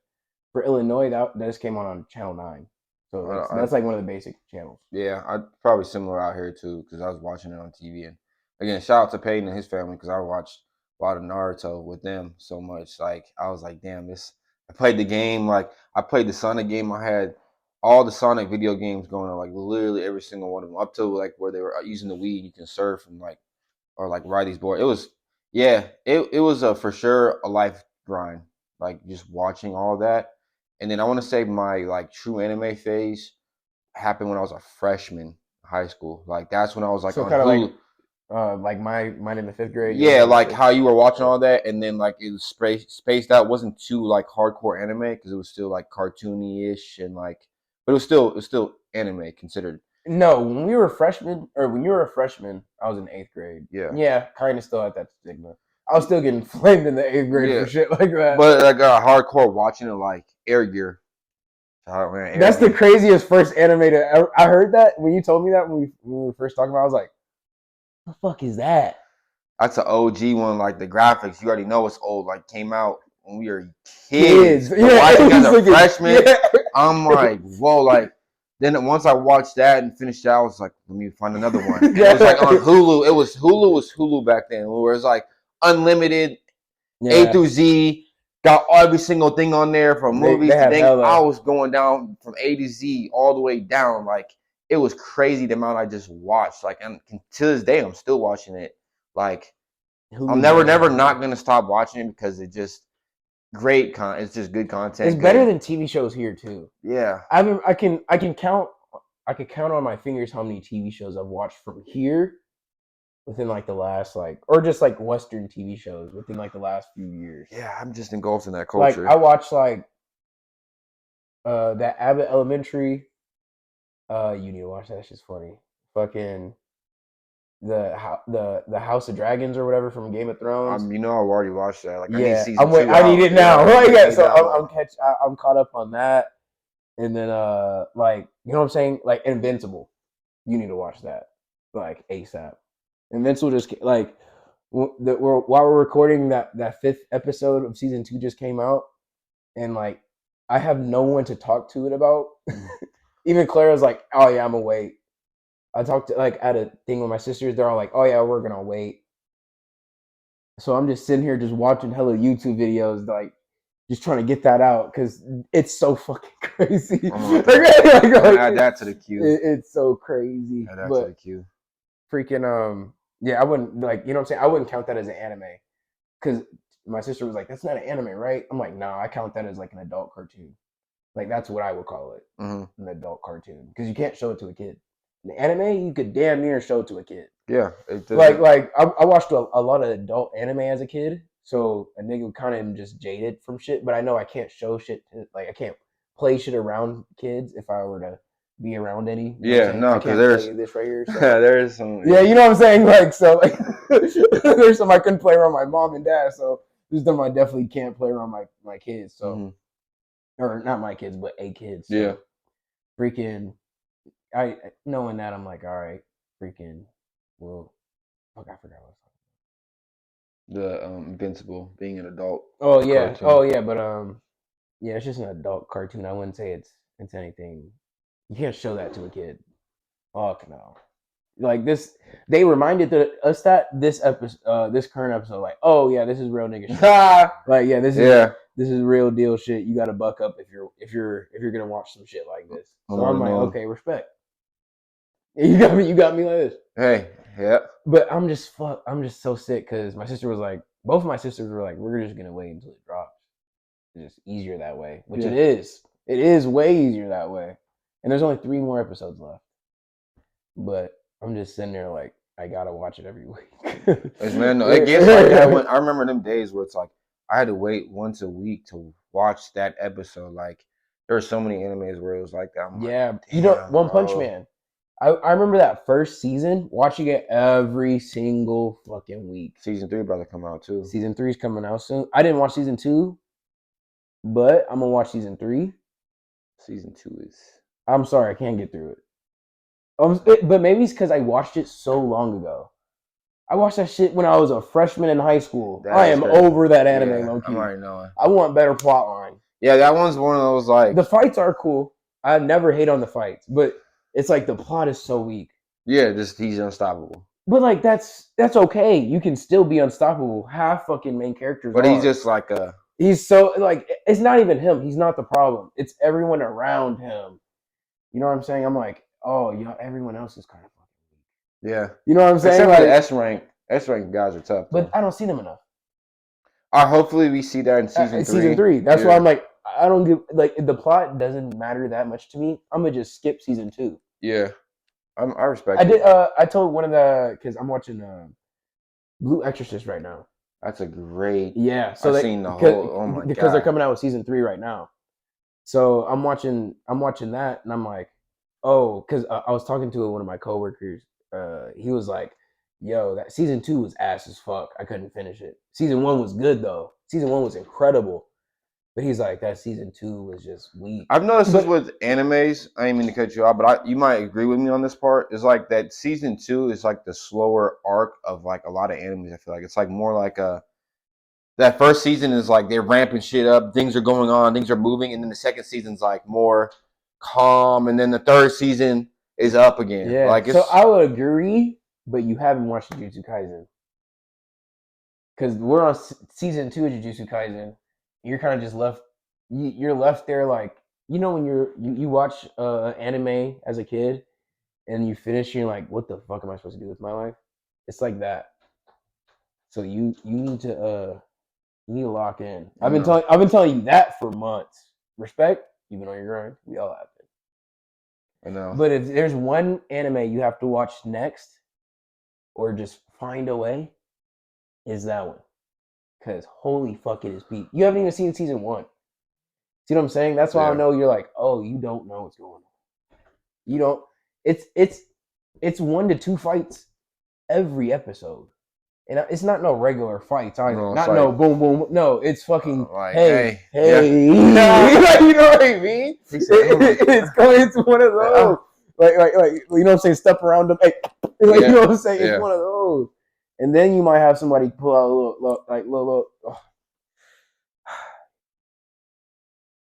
[SPEAKER 1] for Illinois that just came on Channel 9. So that's like one of the basic channels.
[SPEAKER 2] Yeah, I probably similar out here too because I was watching it on TV. And again, shout out to Peyton and his family because I watched a lot of Naruto with them so much. Like I was like, damn, this. I played the game. Like I played the Sonic game. I had all the Sonic video games going on, like literally every single one of them, up to like where they were using the Wii. You can surf and like or like ride these boards. It was it was for sure a life grind. Like just watching all that. And then I want to say my like true anime phase happened when I was a freshman in high school. Like that's when I was like
[SPEAKER 1] so
[SPEAKER 2] on
[SPEAKER 1] kind of
[SPEAKER 2] Hulu.
[SPEAKER 1] like mine in the 5th grade.
[SPEAKER 2] Yeah, like how you were watching all that, and then like it was spaced out. It wasn't too like hardcore anime because it was still like cartoony-ish and like, but it was still anime considered.
[SPEAKER 1] No, when we were freshmen, or when you were a freshman, I was in 8th grade.
[SPEAKER 2] Yeah,
[SPEAKER 1] kind of still at that stigma. I was still getting flamed in the 8th grade for shit like that.
[SPEAKER 2] But like hardcore watching it, like Air Gear.
[SPEAKER 1] That's the craziest first anime to ever. I heard that when you told me that when we were first talking about it, I was like, the fuck is that?
[SPEAKER 2] That's an OG one. Like the graphics, you already know it's old. Like came out when we were kids. Watching as a freshman, I'm like, whoa, like. Then once I watched that and finished that, I was like, let me find another one. It was like on Hulu. Hulu was Hulu back then, where it was like unlimited, A through Z. Got every single thing on there from movies to things. I was going down from A to Z all the way down. Like it was crazy the amount I just watched. Like and to this day, I'm still watching it. Like I'm never not gonna stop watching it because it just great content. It's just good content.
[SPEAKER 1] It's better than TV shows here too.
[SPEAKER 2] Yeah,
[SPEAKER 1] I can count on my fingers how many TV shows I've watched from here within like the last or just like Western TV shows within like the last few years.
[SPEAKER 2] Yeah, I'm just engulfed in that culture.
[SPEAKER 1] Like I watched like that Abbott Elementary. You need to watch that. It's just funny. Fucking the House of Dragons or whatever from Game of Thrones.
[SPEAKER 2] You know, I've already watched that. Like,
[SPEAKER 1] yeah,
[SPEAKER 2] I
[SPEAKER 1] need it now. Yeah, so I'm caught up on that, and then like you know what I'm saying, like Invincible. You need to watch that like ASAP. Invincible just like while we're recording that 5th episode of season 2 just came out, and like I have no one to talk to it about. Even Clara's like, oh yeah, I'm gonna wait. I talked to like at a thing with my sisters. They're all like, "Oh yeah, we're gonna wait." So I'm just sitting here just watching hella YouTube videos, like just trying to get that out because it's so fucking crazy.
[SPEAKER 2] Add that to the queue.
[SPEAKER 1] It's so crazy.
[SPEAKER 2] Add that to the queue.
[SPEAKER 1] Freaking yeah, I wouldn't like you know what I'm saying. I wouldn't count that as an anime because my sister was like, "That's not an anime, right?" I'm like, "No, I count that as like an adult cartoon." Like that's what I would call it,
[SPEAKER 2] Mm-hmm.
[SPEAKER 1] an adult cartoon, because you can't show it to a kid. The anime, you could damn near show it to a kid.
[SPEAKER 2] Yeah.
[SPEAKER 1] Like I watched a lot of adult anime as a kid, so a nigga kind of just jaded from shit. But I know I can't show shit. Like I can't play shit around kids if I were to be around any. You know what I'm saying?
[SPEAKER 2] no,
[SPEAKER 1] I
[SPEAKER 2] because
[SPEAKER 1] can't play this right here. So.
[SPEAKER 2] there's some.
[SPEAKER 1] Yeah, you know what I'm saying? Like, so like, there's some I couldn't play around my mom and dad. So there's them I definitely can't play around my kids. So, or not my kids, but a kid. So,
[SPEAKER 2] Yeah.
[SPEAKER 1] Freaking, I knowing that I'm like, all right, freaking, well, fuck, I forgot what I was talking
[SPEAKER 2] The Invincible being an adult.
[SPEAKER 1] about. Oh yeah,
[SPEAKER 2] cartoon.
[SPEAKER 1] but yeah, it's just an adult cartoon. I wouldn't say it's anything. You can't show that to a kid. Fuck no. Like this, they reminded us that this episode, this current episode, like, oh yeah, this is real nigga shit. Like yeah, this is real deal shit. You got to buck up if you're gonna watch some shit like this. So I'm like, okay, respect. You got me like this.
[SPEAKER 2] Hey, yeah.
[SPEAKER 1] But I'm just so sick because my sister was like, both of my sisters were like, we're just gonna wait until it drops. It's just easier that way, which it is. It is way easier that way. And there's only 3 more episodes left. But I'm just sitting there like, I gotta watch it every week.
[SPEAKER 2] Man, no, it gets like that. I remember them days where it's like I had to wait once a week to watch that episode. Like there are so many animes where it was like that.
[SPEAKER 1] Yeah, you know, One Punch Man. I remember that first season, watching it every single fucking week.
[SPEAKER 2] Season 3 about to come out too.
[SPEAKER 1] Season 3 is coming out soon. I didn't watch season 2, but I'm gonna watch season 3.
[SPEAKER 2] Season 2 is.
[SPEAKER 1] I'm sorry, I can't get through it. But maybe it's because I watched it so long ago. I watched that shit when I was a freshman in high school. I am over that anime, low key.
[SPEAKER 2] I'm already knowing.
[SPEAKER 1] I want better plot line.
[SPEAKER 2] Yeah, that one's one of those like.
[SPEAKER 1] The fights are cool. I never hate on the fights, but it's like the plot is so weak.
[SPEAKER 2] Yeah, he's unstoppable.
[SPEAKER 1] But like that's okay. You can still be unstoppable. Half fucking main characters.
[SPEAKER 2] But he's just like a.
[SPEAKER 1] He's so like it's not even him. He's not the problem. It's everyone around him. You know what I'm saying? I'm like, oh, yeah, everyone else is kind of fucking weak. Yeah. You know what I'm saying?
[SPEAKER 2] Except for the S rank guys are tough.
[SPEAKER 1] But I don't see them enough.
[SPEAKER 2] Hopefully we see that in season 3.
[SPEAKER 1] Season 3. That's why I'm like, I don't give like the plot doesn't matter that much to me. I'm gonna just skip season 2.
[SPEAKER 2] Yeah. I respect.
[SPEAKER 1] I did. I told one of the because I'm watching Blue Exorcist right now.
[SPEAKER 2] That's a great.
[SPEAKER 1] Yeah. So
[SPEAKER 2] I've seen the whole. Oh my god.
[SPEAKER 1] Because they're coming out with season 3 right now. So I'm watching that, and I'm like, oh, because I was talking to one of my coworkers. He was like, yo, that season 2 was ass as fuck. I couldn't finish it. Season 1 was good though. Season 1 was incredible. But he's like, that season 2 was just weak.
[SPEAKER 2] I've noticed this with animes. I didn't mean to cut you off, but you might agree with me on this part. It's like that season 2 is like the slower arc of like a lot of animes. I feel like it's like more like that first season is like they're ramping shit up, things are going on, things are moving, and then the second season's like more calm, and then the third season is up again.
[SPEAKER 1] Yeah.
[SPEAKER 2] Like
[SPEAKER 1] so I would agree, but you haven't watched Jujutsu Kaisen because we're on season 2 of Jujutsu Kaisen. You're kind of just left. You're left there like you know when you watch anime as a kid and you finish, you're like, what the fuck am I supposed to do with my life? It's like that. So you need to lock in. I've been telling you that for months. Respect, you've been on your grind. We all have been.
[SPEAKER 2] I know.
[SPEAKER 1] But if there's one anime you have to watch next, or just find a way, is that one. Because holy fuck, it is peak. You haven't even seen season 1. See what I'm saying? That's why I know you're like, oh, you don't know what's going on. You don't. It's 1 to 2 fights every episode, and it's not no regular fights either. No, not like, no boom boom. No, it's fucking like, hey. Yeah. You know what I mean? It's going to one of those. Like you know what I'm saying? Step around them. Hey, like, you know what I'm saying? It's one of those. And then you might have somebody pull out a little.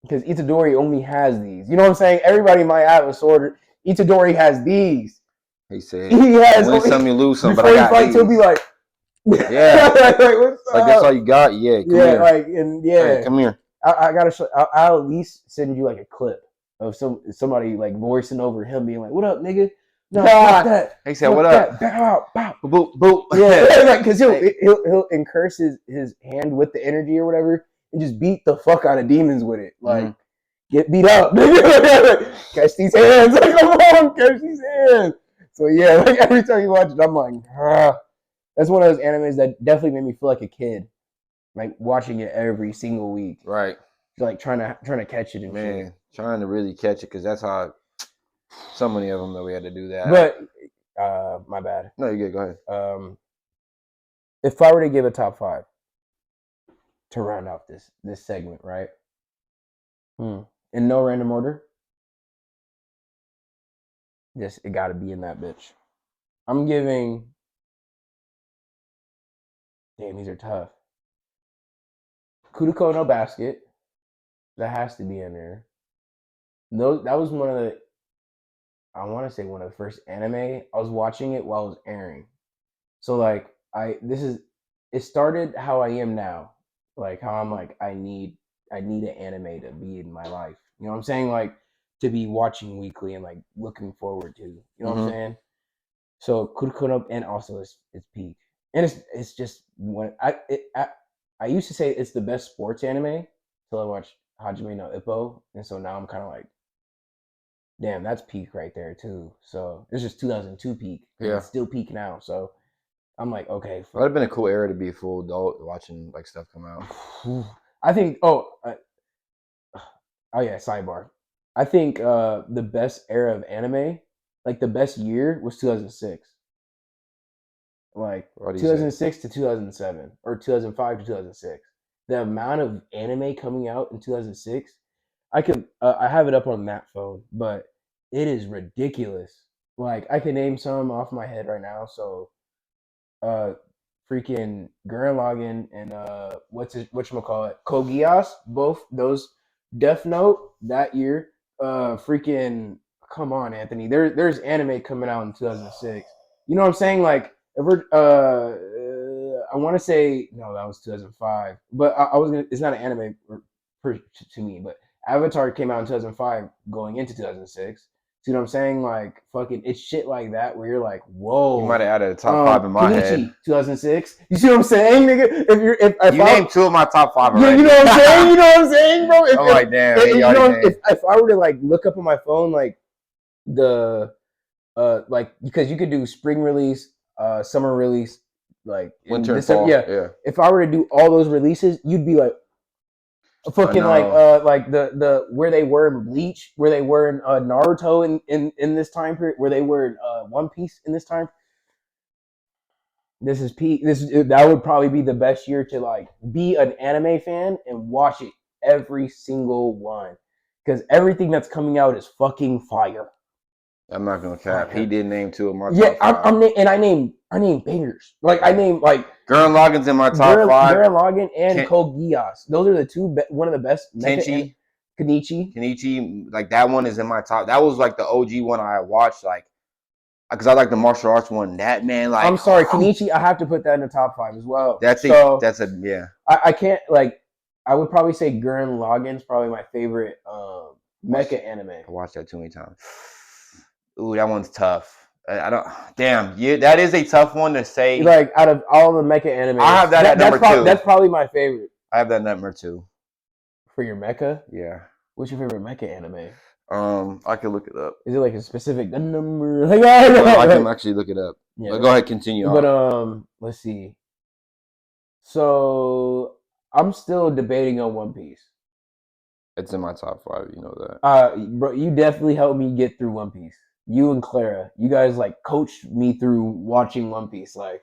[SPEAKER 1] Because Itadori only has these. You know what I'm saying? Everybody might have a sword. Itadori has these.
[SPEAKER 2] He said, he has win some, you lose some.
[SPEAKER 1] Before he fights, he'll be like,
[SPEAKER 2] yeah. Like that's all you got? Yeah, come here.
[SPEAKER 1] Like, and
[SPEAKER 2] hey, come here.
[SPEAKER 1] I gotta show, I'll at least send you like a clip of somebody like voicing over him being like, what up, nigga? No, fuck that.
[SPEAKER 2] He said, "What up?"
[SPEAKER 1] Bow, bow,
[SPEAKER 2] boop, boop.
[SPEAKER 1] Yeah, because he'll incurse his hand with the energy or whatever, and just beat the fuck out of demons with it. Like get beat up. Catch these hands. Like, come on, catch these hands. So yeah, like every time you watch it, I'm like, that's one of those animes that definitely made me feel like a kid, like watching it every single week,
[SPEAKER 2] Right.
[SPEAKER 1] like trying to catch it and
[SPEAKER 2] Man,
[SPEAKER 1] shit.
[SPEAKER 2] trying to really catch it because that's how so many of them that we had to do that.
[SPEAKER 1] But my bad.
[SPEAKER 2] No, you're good. Go ahead.
[SPEAKER 1] If I were to give a top 5 to round off this segment, right? In no random order. Just it got to be in that bitch. I'm giving. Damn, these are tough. Kuroko no Basket. That has to be in there. No, that was one of the. I want to say one of the first anime. I was watching it while it was airing. So like it started how I am now. Like how I'm like I need an anime to be in my life. You know what I'm saying? Like to be watching weekly and like looking forward to. You know what I'm saying? So Kuroko and also it's peak. And it's just when I used to say it's the best sports anime till I watched Hajime no Ippo, and so now I'm kind of like, damn, that's peak right there too. So it's just 2002 peak. Yeah, it's still peak now. So I'm like, okay.
[SPEAKER 2] That'd have been a cool era to be a full adult watching like stuff come out.
[SPEAKER 1] I think. Oh yeah. Sidebar. I think the best era of anime, like the best year, was 2006. Like 2006 to 2007, or 2005 to 2006. The amount of anime coming out in 2006, I have it up on that phone, but it is ridiculous. Like I can name some off my head right now. So, freaking Gurren Lagann and whatchamacallit, Code Geass, both those. Death Note that year. Freaking come on, Anthony. There's anime coming out in 2006. You know what I'm saying? Like if we're I want to say no, that was 2005. But I was gonna. It's not an anime to me, but Avatar came out in 2005, going into 2006. See what I'm saying? Like fucking, it's shit like that where you're like, whoa.
[SPEAKER 2] You might have added a top 5 in my head.
[SPEAKER 1] 2006. You see what I'm saying, nigga? If
[SPEAKER 2] you named 2 of my top 5 already.
[SPEAKER 1] Yeah, you know what I'm saying? You know what I'm saying, bro?
[SPEAKER 2] I'm like, damn.
[SPEAKER 1] If I were to like look up on my phone like the like because you could do spring release, summer release, like
[SPEAKER 2] winter and fall. Yeah.
[SPEAKER 1] If I were to do all those releases, you'd be like fucking like the where they were in Bleach, where they were in Naruto in this time period, where they were in One Piece in this time. This is peak. That would probably be the best year to like be an anime fan and watch it every single one, because everything that's coming out is fucking fire.
[SPEAKER 2] I'm not gonna cap. He did name 2 of my top 5.
[SPEAKER 1] I name bangers. Like I name like
[SPEAKER 2] Gurren Lagann's in my top 5.
[SPEAKER 1] Gurren Lagann and Code Geass. Those are the two one of the best.
[SPEAKER 2] Kenichi, like that one is in my top. That was like the OG one I watched, like because I like the martial arts one. That man, like
[SPEAKER 1] I'm sorry, Kenichi. I have to put that in the top 5 as well.
[SPEAKER 2] That's a.
[SPEAKER 1] I can't like. I would probably say Gurren Lagann's probably my favorite mecha anime.
[SPEAKER 2] I watched that too many times. Ooh, that one's tough. I don't. Damn, that is a tough one to say.
[SPEAKER 1] Like out of all the mecha anime,
[SPEAKER 2] I have that at number 2.
[SPEAKER 1] That's probably my favorite.
[SPEAKER 2] I have that number 2.
[SPEAKER 1] For your mecha?
[SPEAKER 2] Yeah.
[SPEAKER 1] What's your favorite mecha anime?
[SPEAKER 2] I can look it up.
[SPEAKER 1] Is it like a specific number? Like I
[SPEAKER 2] can actually look it up. Yeah. But go ahead, continue.
[SPEAKER 1] But let's see. So I'm still debating on One Piece.
[SPEAKER 2] It's in my top 5. You know that.
[SPEAKER 1] Bro, you definitely helped me get through One Piece. You and Clara, you guys like coached me through watching One Piece. Like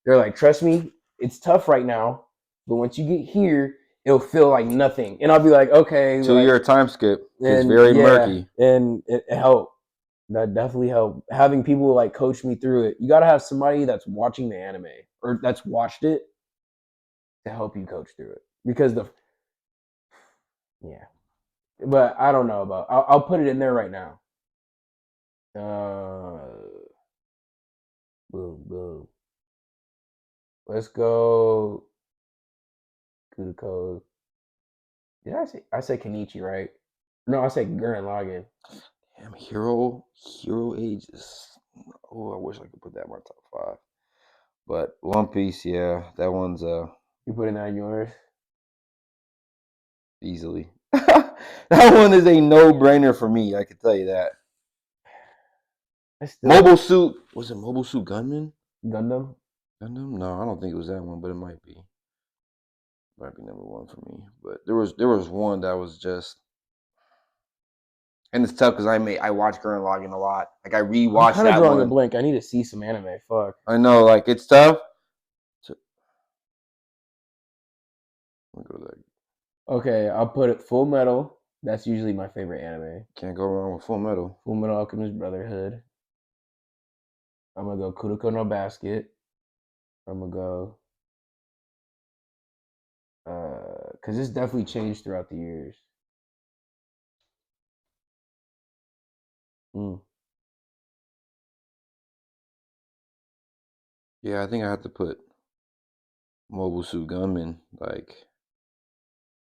[SPEAKER 1] they're like, trust me, it's tough right now, but once you get here, it'll feel like nothing. And I'll be like, okay.
[SPEAKER 2] 2-year time skip. It's very murky.
[SPEAKER 1] And it helped. That definitely helped. Having people like coach me through it. You got to have somebody that's watching the anime or that's watched it to help you coach through it. Because but I don't know about. I'll put it in there right now. Boom. Let's go. Kuroko. Did I say Kenichi, right? No, I said Gurren Lagann.
[SPEAKER 2] Damn, Hero Ages. Oh, I wish I could put that in my top 5. But One Piece, yeah, that one's
[SPEAKER 1] You putting that in yours?
[SPEAKER 2] Easily. That one is a no-brainer for me. I can tell you that. Mobile Suit. Was it Mobile Suit Gunman?
[SPEAKER 1] Gundam?
[SPEAKER 2] No, I don't think it was that one, but it might be. Might be number one for me. But there was one that was just, and it's tough because I watch Gurren Lagann a lot. Like I rewatched
[SPEAKER 1] I'm kind of
[SPEAKER 2] that
[SPEAKER 1] drawing
[SPEAKER 2] one.
[SPEAKER 1] a blank. I need to see some anime. Fuck.
[SPEAKER 2] I know, like it's tough. Let me go to that.
[SPEAKER 1] Okay, I'll put it Full Metal. That's usually my favorite anime.
[SPEAKER 2] Can't go wrong with Full Metal.
[SPEAKER 1] Full Metal Alchemist Brotherhood. I'm gonna go Kuroko no Basket. I'm gonna go because it's definitely changed throughout the years.
[SPEAKER 2] Yeah, I think I have to put Mobile Suit Gunman. Like,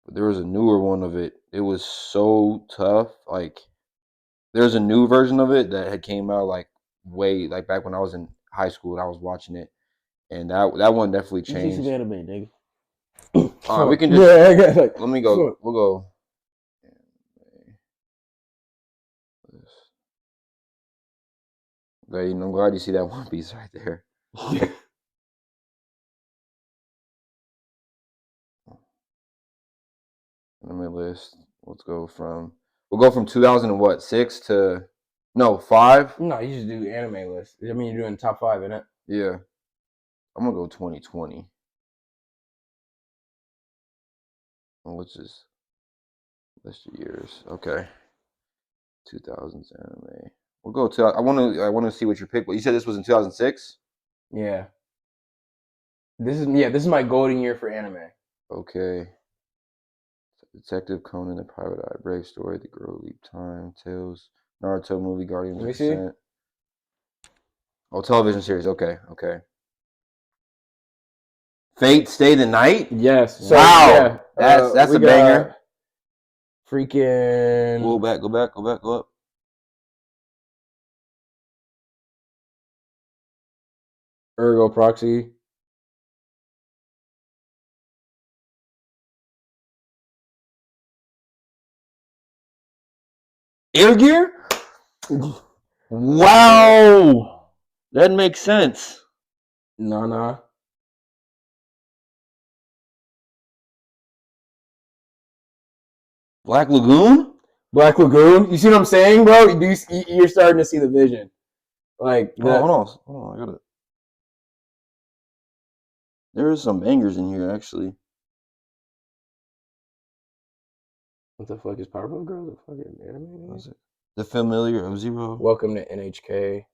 [SPEAKER 2] but there was a newer one of it. It was so tough. Like, there's a new version of it that had came out like way like back when I was in high school and I was watching it, and that one definitely changed.
[SPEAKER 1] See some anime, nigga.
[SPEAKER 2] All right, we can just.
[SPEAKER 1] Yeah, I got like,
[SPEAKER 2] let me go.
[SPEAKER 1] fuck.
[SPEAKER 2] We'll go. Okay, I'm glad you see that One Piece right there. Let me list. Let's go from. We'll go from 2006 to 5.
[SPEAKER 1] No, you just do anime list. I mean, you're doing top 5, innit?
[SPEAKER 2] Yeah, I'm gonna go 2020. Let's just list the years. Okay, 2000s anime. We'll go to. I want to see what you picked. But you said this was in 2006.
[SPEAKER 1] Yeah. This is my golden year for anime.
[SPEAKER 2] Okay. Detective Conan, The Private Eye, Brave Story, The Girl Leap Time, Tales, Naruto movie, Guardians of the Descent. Oh, television series. Okay. Fate Stay the Night?
[SPEAKER 1] Yes.
[SPEAKER 2] So, wow. Yeah, that's a banger.
[SPEAKER 1] Freaking.
[SPEAKER 2] Go up.
[SPEAKER 1] Ergo Proxy.
[SPEAKER 2] Air Gear? Wow. That makes sense.
[SPEAKER 1] Nah.
[SPEAKER 2] Black Lagoon?
[SPEAKER 1] You see what I'm saying, bro? You're starting to see the vision. Like,
[SPEAKER 2] hold on. I got it. There is some bangers in here, actually.
[SPEAKER 1] What the fuck is Powerpuff Girls? The fucking anime?
[SPEAKER 2] Is it? The Familiar of Zero.
[SPEAKER 1] Welcome to NHK.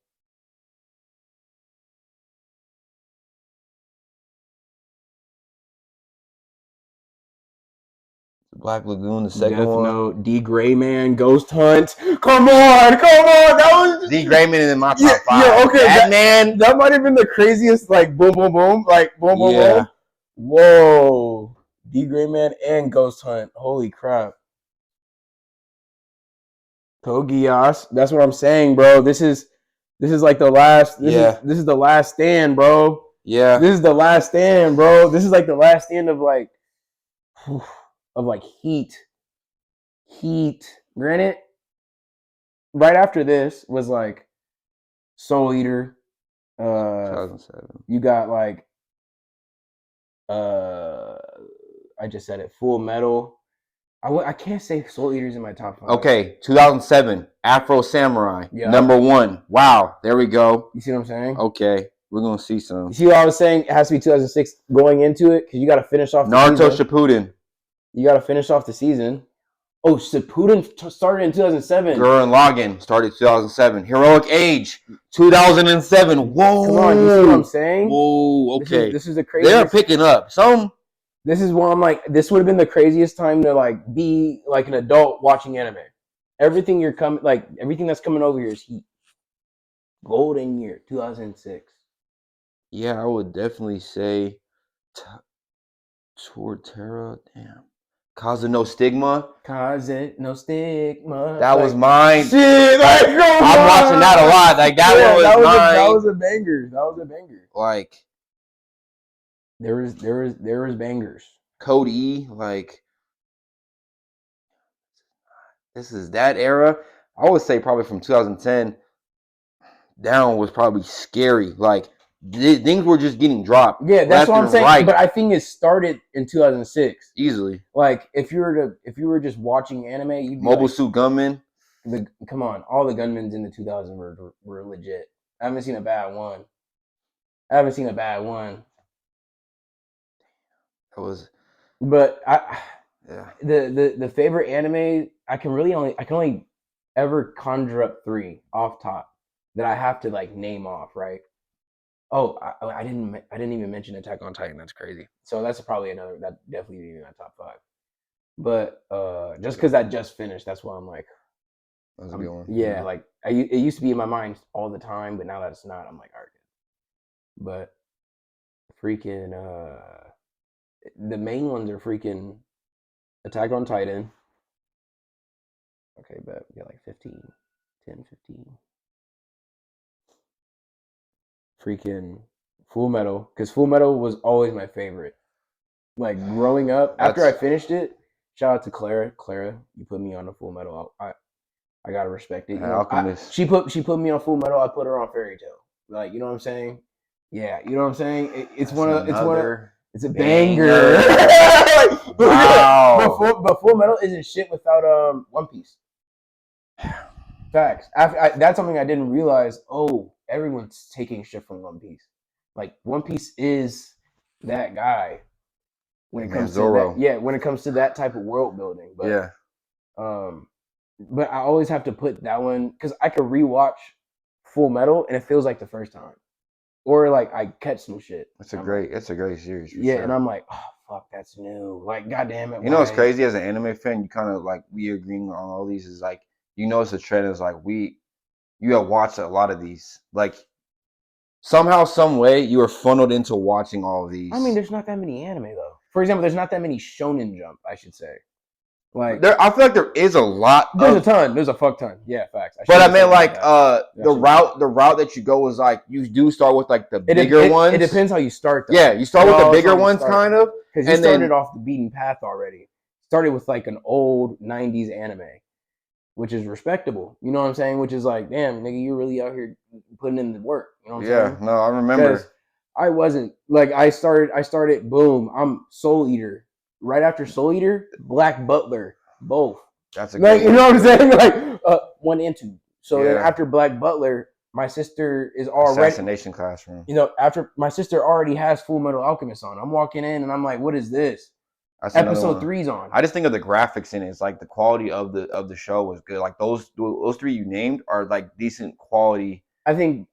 [SPEAKER 2] Black Lagoon, the second
[SPEAKER 1] Death
[SPEAKER 2] one.
[SPEAKER 1] Note, D. Gray Man, Ghost Hunt. Come on. That was
[SPEAKER 2] D. Gray Man is in my top 5.
[SPEAKER 1] Yeah, okay.
[SPEAKER 2] That
[SPEAKER 1] might have been the craziest, like, boom, like, boom,
[SPEAKER 2] yeah.
[SPEAKER 1] boom. Whoa. D. Gray Man and Ghost Hunt. Holy crap. Code Geass. That's what I'm saying, bro. This is like the last. This is the last stand, bro.
[SPEAKER 2] Yeah.
[SPEAKER 1] This is the last stand, bro. This is like the last stand of like heat. Granted, right after this was like Soul Eater.
[SPEAKER 2] 2007.
[SPEAKER 1] You got like I just said it. Full Metal. I can't say Soul Eater's in my top 5.
[SPEAKER 2] Okay, 2007, Afro Samurai,
[SPEAKER 1] Yep.
[SPEAKER 2] number 1. Wow, there we go.
[SPEAKER 1] You see what I'm saying?
[SPEAKER 2] Okay, we're gonna see some.
[SPEAKER 1] You see what I was saying? It has to be 2006 going into it because you got to finish off the
[SPEAKER 2] Naruto
[SPEAKER 1] season.
[SPEAKER 2] Shippuden.
[SPEAKER 1] You got to finish off the season. Oh, Shippuden started in 2007.
[SPEAKER 2] Gurren Lagann started 2007. Heroic Age, 2007. Whoa.
[SPEAKER 1] Come on, you see what I'm saying?
[SPEAKER 2] Whoa, okay.
[SPEAKER 1] This is the craziest.
[SPEAKER 2] They're picking up.
[SPEAKER 1] This is why I'm like, this would have been the craziest time to like be like an adult watching anime. Everything that's coming over here is heat. Golden year, 2006.
[SPEAKER 2] Yeah, I would definitely say Torterra. Damn. Cause No Stigma. That was mine.
[SPEAKER 1] Shit,
[SPEAKER 2] I'm watching that a lot. Like that one was mine.
[SPEAKER 1] That was a banger. Like there was bangers.
[SPEAKER 2] Code E, like this is that era. I would say probably from 2010 down was probably scary. Like things were just getting dropped.
[SPEAKER 1] Yeah, that's what I'm saying.
[SPEAKER 2] Right.
[SPEAKER 1] But I think it started in 2006
[SPEAKER 2] easily.
[SPEAKER 1] Like if you were just watching anime, you'd be
[SPEAKER 2] Mobile
[SPEAKER 1] like,
[SPEAKER 2] Suit Gunman.
[SPEAKER 1] Come on, all the Gunmans in the 2000s were legit. I haven't seen a bad one.
[SPEAKER 2] That was.
[SPEAKER 1] But
[SPEAKER 2] Yeah.
[SPEAKER 1] The favorite anime I can only ever conjure up 3 off top that I have to like name off, right? Oh, I didn't even mention Attack on Titan. That's crazy. So that's probably another that definitely be in my top 5. But just because I just finished, that's why I'm like,
[SPEAKER 2] that's a good one.
[SPEAKER 1] Yeah, like it used to be in my mind all the time, but now that it's not, I'm like, all right. But freaking the main ones are freaking Attack on Titan. Okay, but we got like 15. Freaking Full Metal, because Full Metal was always my favorite. Like growing up, after I finished it, shout out to Clara. Clara, you put me on the Full Metal. I gotta respect it. You know,
[SPEAKER 2] Alchemist.
[SPEAKER 1] She put me on Full Metal. I put her on Fairy Tail. Like, you know what I'm saying? Yeah, you know what I'm saying. It's a banger. Wow. But Full Metal isn't shit without One Piece. Facts. That's something I didn't realize. Oh, everyone's taking shit from One Piece. Like One Piece is that guy when it comes to that. Yeah, when it comes to that type of world building. But,
[SPEAKER 2] yeah.
[SPEAKER 1] But I always have to put that one because I could rewatch Full Metal and it feels like the first time, or like I catch some shit.
[SPEAKER 2] It's a great series.
[SPEAKER 1] Yeah, sure. And I'm like, oh fuck, that's new. Like, goddamn it.
[SPEAKER 2] You know what's crazy as an anime fan? You kind of like we agreeing on all these is like you notice the trend is like you have watched a lot of these like somehow some way you were funneled into watching all of these.
[SPEAKER 1] I mean, there's not that many anime though. For example, there's not that many Shonen Jump, I should say. Like
[SPEAKER 2] I feel like there is a lot.
[SPEAKER 1] There's a ton. There's a fuck ton. Yeah, facts.
[SPEAKER 2] But I mean, like the route that you go is like you do start with like the bigger ones.
[SPEAKER 1] It depends how you start. Though.
[SPEAKER 2] Yeah, you start with the bigger ones, kind of,
[SPEAKER 1] because you started off the beaten path already. Started with like an old '90s anime, which is respectable. You know what I'm saying? Which is like, damn, nigga, you really out here putting in the work. You know what I'm saying?
[SPEAKER 2] Yeah, no, I remember.
[SPEAKER 1] I wasn't like I started. Boom, I'm Soul Eater. Right after Soul Eater, Black Butler, both.
[SPEAKER 2] That's a
[SPEAKER 1] like, you know what I'm saying? Like 1 and 2. So then after Black Butler, my sister is already
[SPEAKER 2] Assassination Classroom.
[SPEAKER 1] You know, after my sister already has Full Metal Alchemist on. I'm walking in and I'm like, what is this? That's Episode 3's on.
[SPEAKER 2] I just think of the graphics in it. It's like the quality of the show was good. Like those 3 you named are like decent quality.
[SPEAKER 1] I think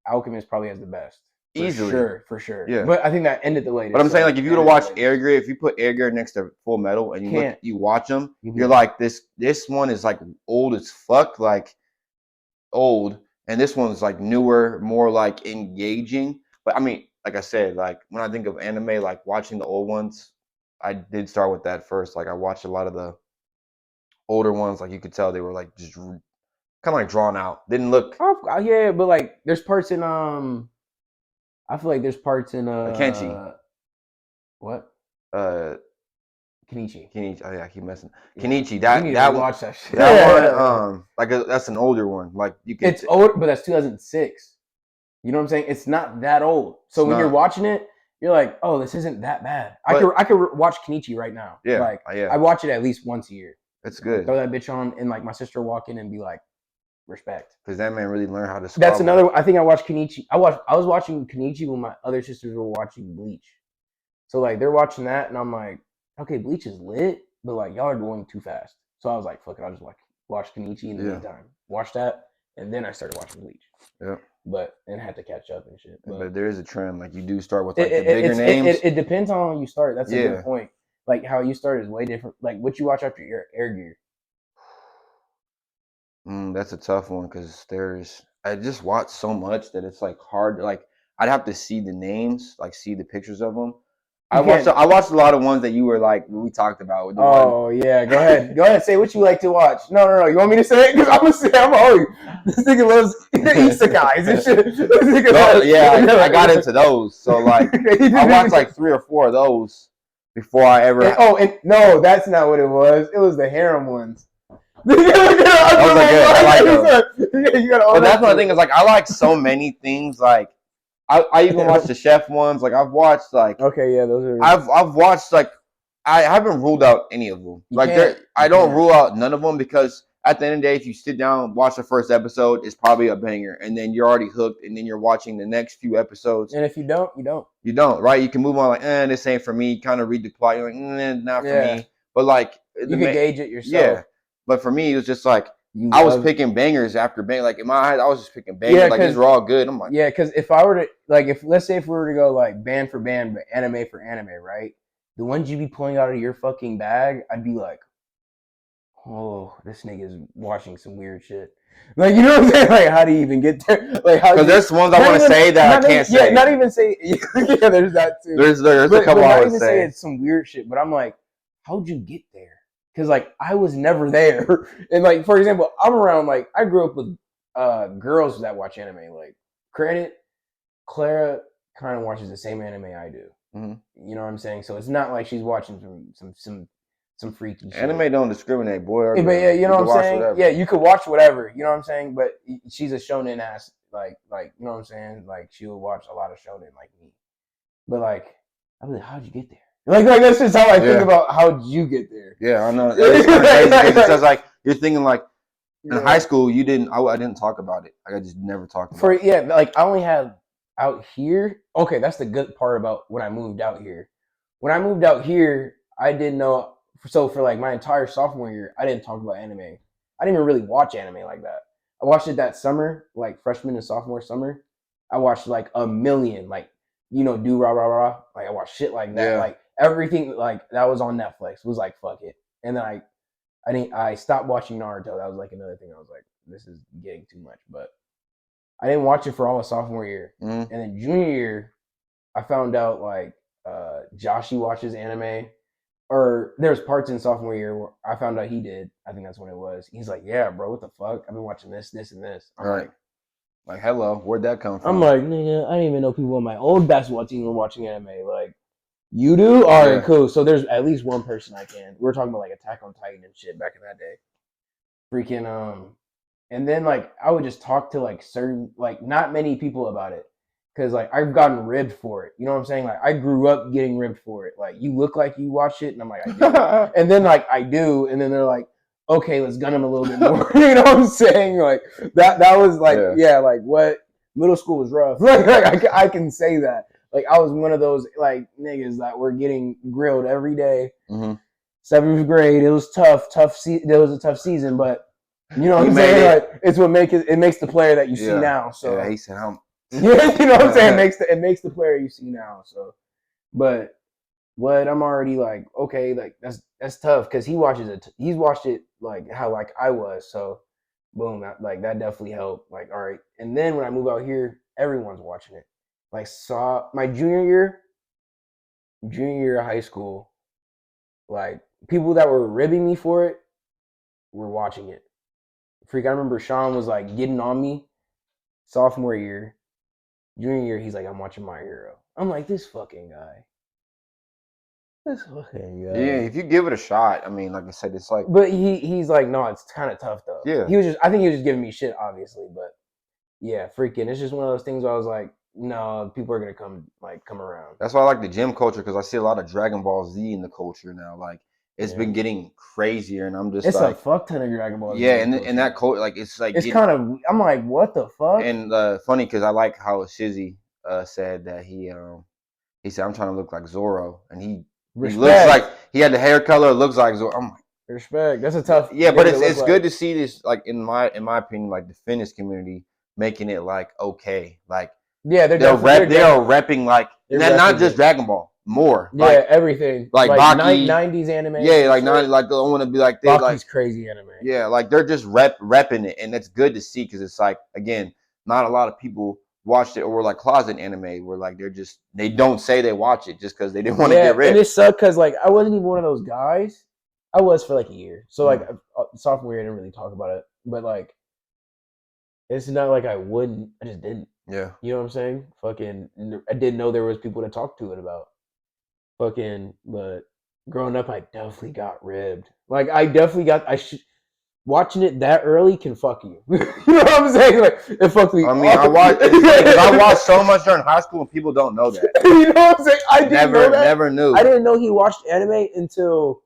[SPEAKER 1] Alchemist probably has the best.
[SPEAKER 2] Easily.
[SPEAKER 1] For sure.
[SPEAKER 2] Yeah.
[SPEAKER 1] But I think that ended the latest.
[SPEAKER 2] But I'm saying, like, if you were to watch Air Gear, if you put Air Gear next to Full Metal and you watch them, you're like, this one is like old as fuck, like old, and this one's like newer, more like engaging. But I mean, like I said, like when I think of anime, like watching the old ones, I did start with that first. Like I watched a lot of the older ones. Like you could tell they were like just kind of like drawn out. Didn't look.
[SPEAKER 1] Oh, yeah, but like there's parts in I feel like there's parts in
[SPEAKER 2] Kenshi.
[SPEAKER 1] What? Kenichi.
[SPEAKER 2] Oh yeah, I keep messing. Kenichi. That one.
[SPEAKER 1] Watch that shit.
[SPEAKER 2] That one. Like that's an older one. Like you can.
[SPEAKER 1] It's old, but that's 2006. You know what I'm saying? It's not that old. So when you're watching it, you're like, oh, this isn't that bad. I could watch Kenichi right now.
[SPEAKER 2] Yeah.
[SPEAKER 1] Like I watch it at least once a year.
[SPEAKER 2] It's good.
[SPEAKER 1] Throw that bitch on, and like my sister walk in and be like, respect.
[SPEAKER 2] Because that man really learned how to.
[SPEAKER 1] That's another. I think I watched Kenichi. I was watching Kenichi when my other sisters were watching Bleach. So like they're watching that, and I'm like, okay, Bleach is lit, but like y'all are going too fast. So I was like, fuck it, I'll just watch Kenichi in the meantime. Watch that, and then I started watching Bleach.
[SPEAKER 2] Yeah.
[SPEAKER 1] But and had to catch up and shit.
[SPEAKER 2] But there is a trend. Like you do start with like the bigger names.
[SPEAKER 1] It depends on how you start. That's a good point. Like how you start is way different. Like what you watch after your Air Gear.
[SPEAKER 2] That's a tough one because I just watch so much that it's like hard. Like I'd have to see the names, like see the pictures of them. I watched a lot of ones that you were like we talked about. With the
[SPEAKER 1] yeah, go ahead. Say what you like to watch. No. You want me to say it? Because I'm gonna say I'm always. This nigga loves isekais and shit.
[SPEAKER 2] I got into those. So like I watched like 3 or 4 of those before I ever.
[SPEAKER 1] And no, that's not what it was. It was the harem ones.
[SPEAKER 2] Those are good. I like
[SPEAKER 1] those. You gotta
[SPEAKER 2] but that's my thing is like I like so many things. Like I even watched the chef ones. Like I've watched like
[SPEAKER 1] okay, yeah, those are.
[SPEAKER 2] I've watched like I haven't ruled out any of them.
[SPEAKER 1] You
[SPEAKER 2] Like
[SPEAKER 1] can't-
[SPEAKER 2] I
[SPEAKER 1] you
[SPEAKER 2] don't
[SPEAKER 1] can't.
[SPEAKER 2] rule out none of them because at the end of the day, if you sit down watch the first episode, it's probably a banger, and then you're already hooked, and then you're watching the next few episodes.
[SPEAKER 1] And if you don't, you don't.
[SPEAKER 2] You don't, right? You can move on like, this ain't for me. Kind of read the plot. You're like, not for
[SPEAKER 1] Yeah.
[SPEAKER 2] me. But like,
[SPEAKER 1] You can gauge it yourself.
[SPEAKER 2] yeah. But for me, it was just like
[SPEAKER 1] You
[SPEAKER 2] I was
[SPEAKER 1] love-
[SPEAKER 2] picking bangers after bang. Like in my eyes, I was just picking bangers.
[SPEAKER 1] Yeah,
[SPEAKER 2] like these were all good. I'm like,
[SPEAKER 1] yeah, because if I were to like, if let's say if we were to go like band for band, but anime for anime, right? The ones you be pulling out of your fucking bag, I'd be like, oh, this nigga's watching some weird shit. Like, you know what I'm saying? Like, how do you even get there? Like, how?
[SPEAKER 2] because there's ones I want to say that I can't say.
[SPEAKER 1] Yeah, not even say. Yeah, there's that too.
[SPEAKER 2] There's a
[SPEAKER 1] But
[SPEAKER 2] couple I
[SPEAKER 1] not
[SPEAKER 2] would
[SPEAKER 1] even
[SPEAKER 2] say.
[SPEAKER 1] say it's some weird shit. But I'm like, how'd you get there? Because like I was never there. And like for example, I'm around like I grew up with girls that watch anime. Like, granted, Clara kind of watches the same anime I do.
[SPEAKER 2] Mm-hmm.
[SPEAKER 1] You know what I'm saying? So it's not like she's watching some freaky shit.
[SPEAKER 2] Anime don't discriminate, boy. Or
[SPEAKER 1] Yeah, but
[SPEAKER 2] girl.
[SPEAKER 1] yeah, you know what I'm
[SPEAKER 2] can watch
[SPEAKER 1] saying?
[SPEAKER 2] whatever.
[SPEAKER 1] Yeah, you could watch whatever, you know what I'm saying? But she's a shonen ass, like you know what I'm saying? Like she would watch a lot of shonen like me. But like, I'm like, how'd you get there? Like that's just how I think about how'd you get there.
[SPEAKER 2] Yeah, I know. It's kind of crazy because it's like you're thinking like in high school you didn't. I didn't talk about it. Like I just never talked about it.
[SPEAKER 1] Yeah, like I only had out here. Okay, that's the good part about when I moved out here. When I moved out here, I didn't know. So for like my entire sophomore year, I didn't talk about anime. I didn't even really watch anime like that. I watched it that summer, like freshman and sophomore summer. I watched like a million, like do rah rah rah. Like I watched shit like that.
[SPEAKER 2] Yeah.
[SPEAKER 1] Like everything like that was on Netflix was like fuck it. And then I stopped watching Naruto. That was like another thing. I was like, this is getting too much. But I didn't watch it for all of sophomore year.
[SPEAKER 2] Mm-hmm.
[SPEAKER 1] And then junior year, I found out like Joshi watches anime. Or there's parts in sophomore year where I found out he did. I think that's when it was. He's like, yeah, bro, what the fuck? I've been watching this, this, and this. I'm
[SPEAKER 2] right. Like, hello, where'd that come from?
[SPEAKER 1] I'm like, nigga, I didn't even know people on my old basketball team were watching anime. Like, you do? All right, cool. So there's at least one person I can. We're talking about like Attack on Titan and shit back in that day. Freaking and then like I would just talk to like certain like not many people about it. Cause like I've gotten ribbed for it. You know what I'm saying? Like I grew up getting ribbed for it. Like you look like you watch it, and I'm like, I do. And then like I do, and then they're like, okay, let's gun him a little bit more. You know what I'm saying? Like that was like like what middle school was rough. Like I can say that. Like I was one of those like niggas that were getting grilled every day.
[SPEAKER 2] Mm-hmm.
[SPEAKER 1] 7th grade, it was tough. It was a tough season, but you know what I'm saying? Like it's what makes the player that you see now. So
[SPEAKER 2] yeah, he said how.
[SPEAKER 1] Yeah, you know what I'm saying? It makes the player you see now. So, but what I'm already like, okay, like that's tough because he's watched it like how like I was. So, boom, that definitely helped. Like, all right, and then when I move out here, everyone's watching it. Like, saw my junior year of high school, like people that were ribbing me for it were watching it. Freak, I remember Sean was like getting on me sophomore year. Junior year, he's like, I'm watching My Hero. I'm like, this fucking guy. This fucking guy.
[SPEAKER 2] Yeah, if you give it a shot, I mean, like I said, it's like.
[SPEAKER 1] But he's like, no, it's kind of tough though.
[SPEAKER 2] Yeah.
[SPEAKER 1] I think he was just giving me shit, obviously, but yeah, freaking. It's just one of those things where I was like, no, people are gonna come around.
[SPEAKER 2] That's why I like the gym culture because I see a lot of Dragon Ball Z in the culture now. Like it's been getting crazier, and I'm just
[SPEAKER 1] it's
[SPEAKER 2] like,
[SPEAKER 1] a fuck ton of Dragon Ball Z.
[SPEAKER 2] Yeah, and that culture, like it's like
[SPEAKER 1] it's kind of. I'm like, what the fuck?
[SPEAKER 2] And funny because I like how Shizzy said that he said I'm trying to look like Zoro, and he looks like he had the hair color, looks like Zoro. I'm like,
[SPEAKER 1] respect. That's a tough.
[SPEAKER 2] Yeah, but it's good to see this, like in my opinion, like the fitness community making it like okay, like.
[SPEAKER 1] Yeah, they are
[SPEAKER 2] repping like not just Dragon Ball, more.
[SPEAKER 1] Yeah, like, everything.
[SPEAKER 2] Like Baki,
[SPEAKER 1] 90s anime.
[SPEAKER 2] Yeah, like 90s, like I want to be like
[SPEAKER 1] Baki's
[SPEAKER 2] like
[SPEAKER 1] crazy anime.
[SPEAKER 2] Yeah, like they're just repping it, and it's good to see because it's like again, not a lot of people watched it or were like closet anime where like they don't say they watch it just because they didn't want to get ripped.
[SPEAKER 1] And it sucked because like I wasn't even one of those guys. I was for like a year, so like sophomore year I didn't really talk about it, but like it's not like I wouldn't. I just didn't.
[SPEAKER 2] Yeah.
[SPEAKER 1] You know what I'm saying? Fucking, I didn't know there was people to talk to it about. Fucking, but growing up, I definitely got ribbed. Like, I definitely got, watching it that early can fuck you. You know what I'm saying? Like it fucked me.
[SPEAKER 2] I mean, I watched so much during high school, and people don't know that.
[SPEAKER 1] You know what I'm saying? I didn't know that.
[SPEAKER 2] Never knew.
[SPEAKER 1] I didn't know he watched anime until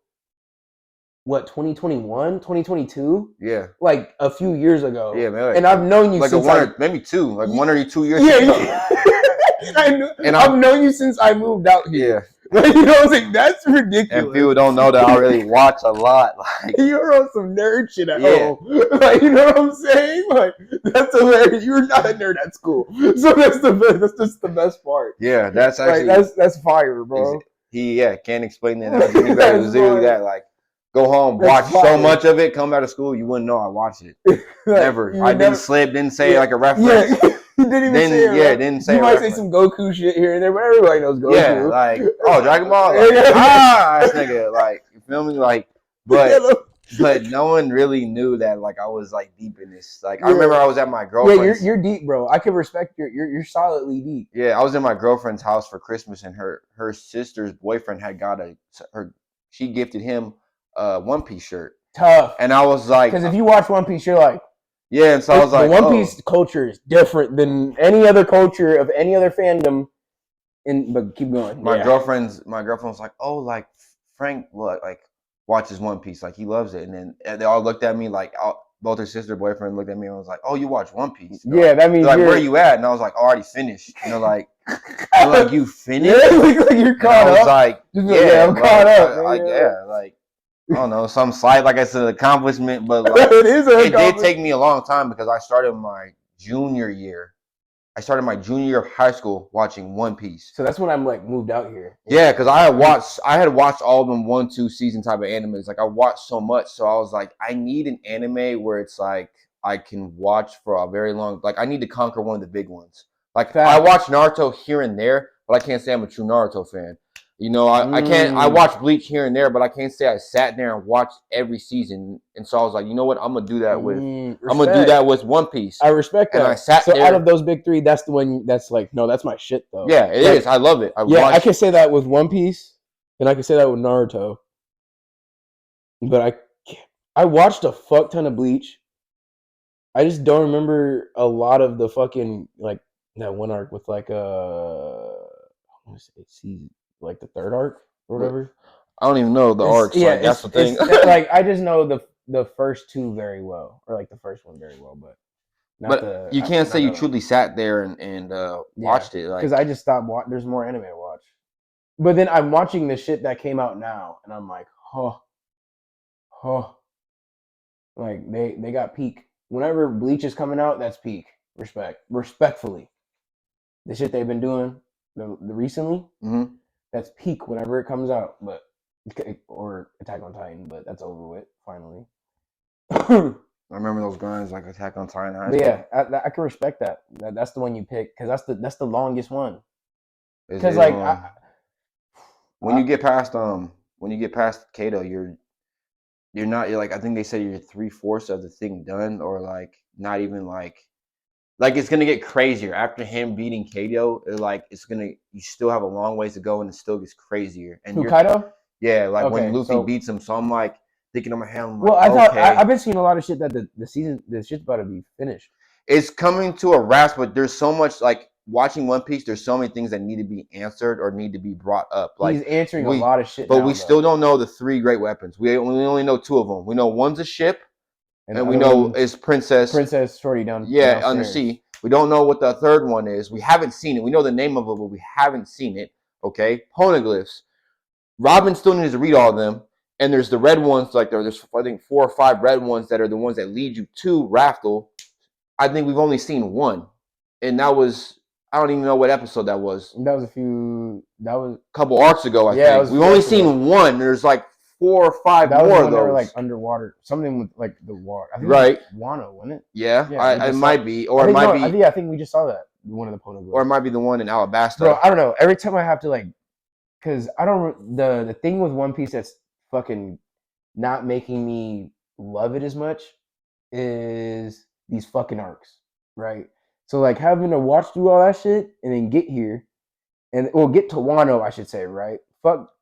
[SPEAKER 1] what 2021, 2022?
[SPEAKER 2] Yeah,
[SPEAKER 1] like a few years ago.
[SPEAKER 2] Yeah, man. Like,
[SPEAKER 1] and I've known you
[SPEAKER 2] like
[SPEAKER 1] since
[SPEAKER 2] maybe 2, like 1 or 2 years.
[SPEAKER 1] Yeah. I've known you since I moved out here.
[SPEAKER 2] Yeah.
[SPEAKER 1] Like, you know what I'm saying? That's ridiculous.
[SPEAKER 2] And people don't know that I really watch a lot. Like
[SPEAKER 1] you're on some nerd shit at home. Like, you know what I'm saying? Like, that's hilarious. You're not a nerd at school. So that's just the best part.
[SPEAKER 2] Yeah, that's actually
[SPEAKER 1] that's fire, bro.
[SPEAKER 2] He can't explain that. It was literally that. Like, go home, watch so much of it, come out of school, you wouldn't know I watched it. Like, never. I didn't slip, didn't say like a reference.
[SPEAKER 1] Yeah. He didn't even say it.
[SPEAKER 2] Didn't say
[SPEAKER 1] you might say some Goku shit here and there, but everybody knows Goku.
[SPEAKER 2] Yeah, like, oh, Dragon Ball. Like, this nigga, like, you feel me? Like, but no one really knew that, like, I was, like, deep in this. Like, I remember I was at my girlfriend's.
[SPEAKER 1] Yeah, you're deep, bro. I can respect you're solidly deep.
[SPEAKER 2] Yeah, I was in my girlfriend's house for Christmas, and her sister's boyfriend had got she gifted him a One Piece shirt.
[SPEAKER 1] Tough.
[SPEAKER 2] And I was like,
[SPEAKER 1] because if you watch One Piece, you're like,
[SPEAKER 2] yeah, and so I was like,
[SPEAKER 1] the One Piece culture is different than any other culture of any other fandom. But keep going.
[SPEAKER 2] My girlfriend was like, oh, like Frank, like watches One Piece, like he loves it, and then they all looked at me like, both her sister and boyfriend looked at me and was like, oh, you watch One Piece?
[SPEAKER 1] Yeah, that means
[SPEAKER 2] like, where are you at? And I was like, already finished. You know, like, you finished?
[SPEAKER 1] Yeah, like you're caught up.
[SPEAKER 2] I was like,
[SPEAKER 1] yeah, I'm caught up.
[SPEAKER 2] Like. I don't know, some slight, like I said, accomplishment, but like, it did take me a long time because I started my junior year. I started my junior year of high school watching One Piece.
[SPEAKER 1] So that's when I'm like moved out here.
[SPEAKER 2] Yeah, because I had watched all of them 1-2 season type of animes. Like I watched so much, so I was like, I need an anime where it's like I can watch for a very long. Like I need to conquer one of the big ones. Like I watch Naruto here and there, but I can't say I'm a true Naruto fan. You know, I can't. I watch Bleach here and there, but I can't say I sat there and watched every season. And so I was like, you know what? I'm gonna do that with. I'm gonna do that with One Piece.
[SPEAKER 1] I respect that.
[SPEAKER 2] And I sat there.
[SPEAKER 1] Out of those big three, that's the one. That's like, no, that's my shit though.
[SPEAKER 2] Yeah, it is. I love it.
[SPEAKER 1] I can say that with One Piece, and I can say that with Naruto. But I watched a fuck ton of Bleach. I just don't remember a lot of the fucking like that one arc with like I want to say like the third arc or whatever.
[SPEAKER 2] I don't even know the arcs. Yeah, like, that's the thing.
[SPEAKER 1] Like I just know the first two very well, or like the first one very well, but
[SPEAKER 2] you can't say you truly sat there and watched it,
[SPEAKER 1] because I just stopped. There's more anime to watch, but then I'm watching the shit that came out now, and I'm like, like they got peak. Whenever Bleach is coming out, that's peak. Respectfully, the shit they've been doing the recently.
[SPEAKER 2] Mm-hmm.
[SPEAKER 1] That's peak whenever it comes out, or Attack on Titan, but that's over with finally.
[SPEAKER 2] I remember those guys like Attack on Titan.
[SPEAKER 1] Yeah, I can respect that. That's the one you pick because that's the longest one. Because like
[SPEAKER 2] when you get past Kato, you're like, I think they said you're 3/4 of the thing done, or like not even like it's gonna get crazier after him beating Kato. You still have a long ways to go, and it still gets crazier. And
[SPEAKER 1] Kaito?
[SPEAKER 2] Yeah, like when Luffy beats him. So I'm like thinking in my head, I'm like,
[SPEAKER 1] I've been seeing a lot of shit that the shit's about to be finished.
[SPEAKER 2] It's coming to a wrap, but there's so much like watching One Piece. There's so many things that need to be answered or need to be brought up. Like
[SPEAKER 1] he's answering a lot of shit,
[SPEAKER 2] but we still don't know the 3 great weapons. We only know 2 of them. We know one's a ship. And we know it's Princess
[SPEAKER 1] Shorty down.
[SPEAKER 2] Yeah, on the sea. We don't know what the third one is. We haven't seen it. We know the name of it, but we haven't seen it. Okay, poneglyphs. Robin still needs to read all of them. And there's the red ones. Like there's I think 4 or 5 red ones that are the ones that lead you to Raftel. I think we've only seen one, and that was I don't even know what episode that was.
[SPEAKER 1] That was a
[SPEAKER 2] couple arcs ago. I think we've only seen one. There's like 4 or 5 more of those.
[SPEAKER 1] They were like underwater, something with like the water. I think
[SPEAKER 2] right,
[SPEAKER 1] it was Wano, wasn't it?
[SPEAKER 2] Yeah, it might be, or it might be.
[SPEAKER 1] I think we just saw that one of the poneglyphs,
[SPEAKER 2] or it might be the one in Alabasta.
[SPEAKER 1] Bro, I don't know. Every time I have to like, because I don't the thing with One Piece that's fucking not making me love it as much is these fucking arcs, right? So like having to watch through all that shit and then get here, and get to Wano, I should say, right? Fuck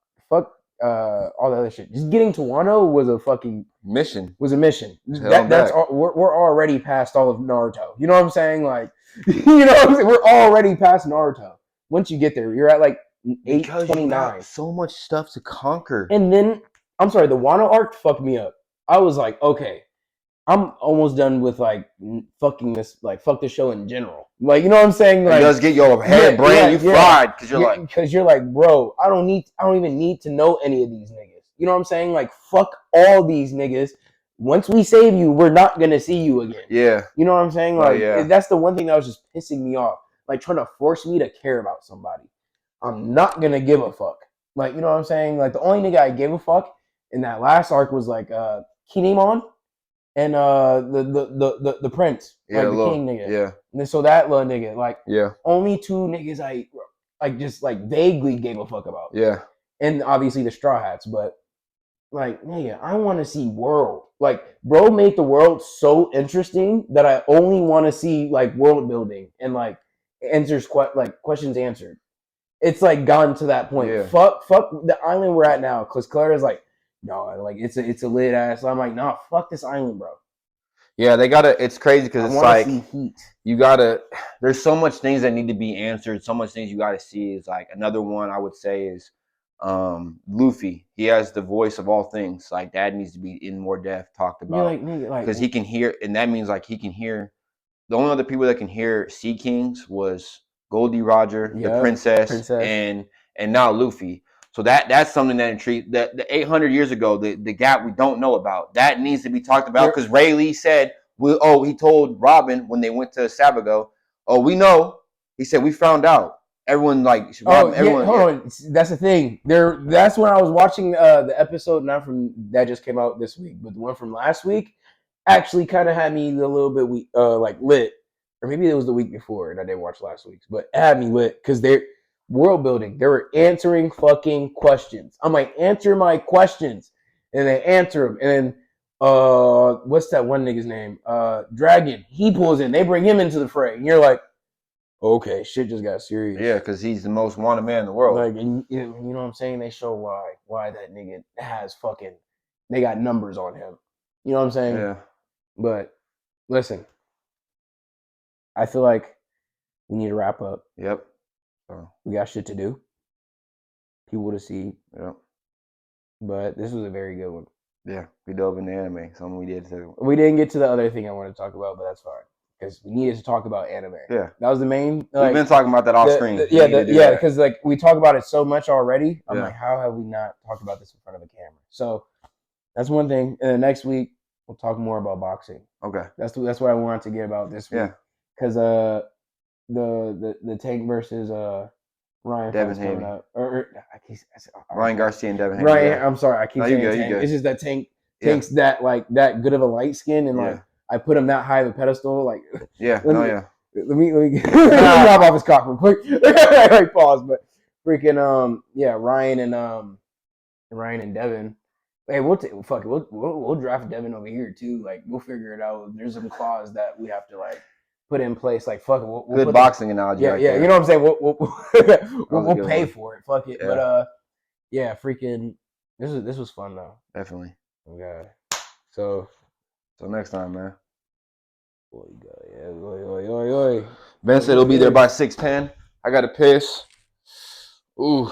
[SPEAKER 1] all the other shit. Just getting to Wano was a
[SPEAKER 2] mission.
[SPEAKER 1] mission.
[SPEAKER 2] Held
[SPEAKER 1] That's
[SPEAKER 2] back.
[SPEAKER 1] all, we're already past all of Naruto. You know what I'm saying? Like, you know what I'm saying? We're already past Naruto. Once you get there, you're at like 829.
[SPEAKER 2] So much stuff to conquer.
[SPEAKER 1] And then, I'm sorry, the Wano arc fucked me up. I was like, okay, I'm almost done with like fucking this, like fuck the show in general. Like, you know what I'm saying? Like,
[SPEAKER 2] it does get your head, brain, you fried because
[SPEAKER 1] you're like, bro, I don't even need to know any of these niggas. You know what I'm saying? Like, fuck all these niggas. Once we save you, we're not gonna see you again.
[SPEAKER 2] Yeah.
[SPEAKER 1] You know what I'm saying? Like, that's the one thing that was just pissing me off. Like, trying to force me to care about somebody. I'm not gonna give a fuck. Like, you know what I'm saying? Like, the only nigga I gave a fuck in that last arc was like Kinemon and the prince, like the king nigga.
[SPEAKER 2] Yeah.
[SPEAKER 1] And then, so that little nigga, like,
[SPEAKER 2] yeah,
[SPEAKER 1] only two niggas I like just like vaguely gave a fuck about.
[SPEAKER 2] Yeah.
[SPEAKER 1] And obviously the Straw Hats, but like, nigga, I want to see world. Like, bro made the world so interesting that I only want to see like world building and like questions answered. It's like gotten to that point.
[SPEAKER 2] Yeah.
[SPEAKER 1] Fuck the island we're at now. Cause Clara's like, no, like it's a lit ass. So I'm like, nah, fuck this island, bro.
[SPEAKER 2] Yeah, it's crazy because it's like
[SPEAKER 1] heat.
[SPEAKER 2] There's so much things that need to be answered. So much things you gotta see. Is like another one I would say is Luffy. He has the voice of all things. Like that needs to be in more depth talked about. Because he can hear, and that means like he can hear. The only other people that can hear Sea Kings was Goldie Roger, the princess, and now Luffy. So that's something that intrigued. The 800 years ago, the gap we don't know about, that needs to be talked about because Ray Lee said, he told Robin when they went to Sabago, we know. He said, we found out. Everyone like Robin,
[SPEAKER 1] hold on. That's the thing. That's when I was watching the episode, not from that just came out this week, but the one from last week actually kind of had me a little bit like lit, or maybe it was the week before and I didn't watch last week's, but it had me lit because they're world building. They were answering fucking questions. I'm like, answer my questions, and they answer them. And then what's that one nigga's name? Dragon. He pulls in. They bring him into the fray, and you're like, okay, shit just got serious.
[SPEAKER 2] Yeah, because he's the most wanted man in the world.
[SPEAKER 1] Like, and, you know what I'm saying? They show why that nigga has fucking. They got numbers on him. You know what I'm saying?
[SPEAKER 2] Yeah.
[SPEAKER 1] But listen, I feel like we need to wrap up.
[SPEAKER 2] Yep.
[SPEAKER 1] We got shit to do. People to see.
[SPEAKER 2] Yep.
[SPEAKER 1] But this was a very good one.
[SPEAKER 2] Yeah, we dove into anime. Something we did too.
[SPEAKER 1] We didn't get to the other thing I wanted to talk about, but that's fine because we needed to talk about anime.
[SPEAKER 2] Yeah,
[SPEAKER 1] that was the main.
[SPEAKER 2] Like, we've been talking about that off screen.
[SPEAKER 1] Yeah, because like we talk about it so much already. I'm like, how have we not talked about this in front of a camera? So that's one thing. And then next week we'll talk more about boxing.
[SPEAKER 2] Okay,
[SPEAKER 1] that's what I wanted to get about this week. Yeah, because the Tank versus Ryan
[SPEAKER 2] Devin coming
[SPEAKER 1] up.
[SPEAKER 2] Ryan Garcia and Devin
[SPEAKER 1] Ryan, yeah. I'm sorry, I keep saying Tank. It's just that Tank's that like that good of a light skin, and like I put him that high of a pedestal. Like
[SPEAKER 2] let
[SPEAKER 1] me drop off his cock real quick. Like, pause, but freaking Ryan and Devin. Hey, we'll draft Devin over here too. Like we'll figure it out. There's some clause that we have to like put in place. Like fuck it, we'll
[SPEAKER 2] good boxing analogy.
[SPEAKER 1] Yeah, yeah, you know what I'm saying. We'll pay for it. Fuck it, but freaking this was fun though.
[SPEAKER 2] Definitely.
[SPEAKER 1] Okay, so
[SPEAKER 2] next time, man.
[SPEAKER 1] Oi.
[SPEAKER 2] Ben said he'll be there by 6:10. I got to piss. Ooh.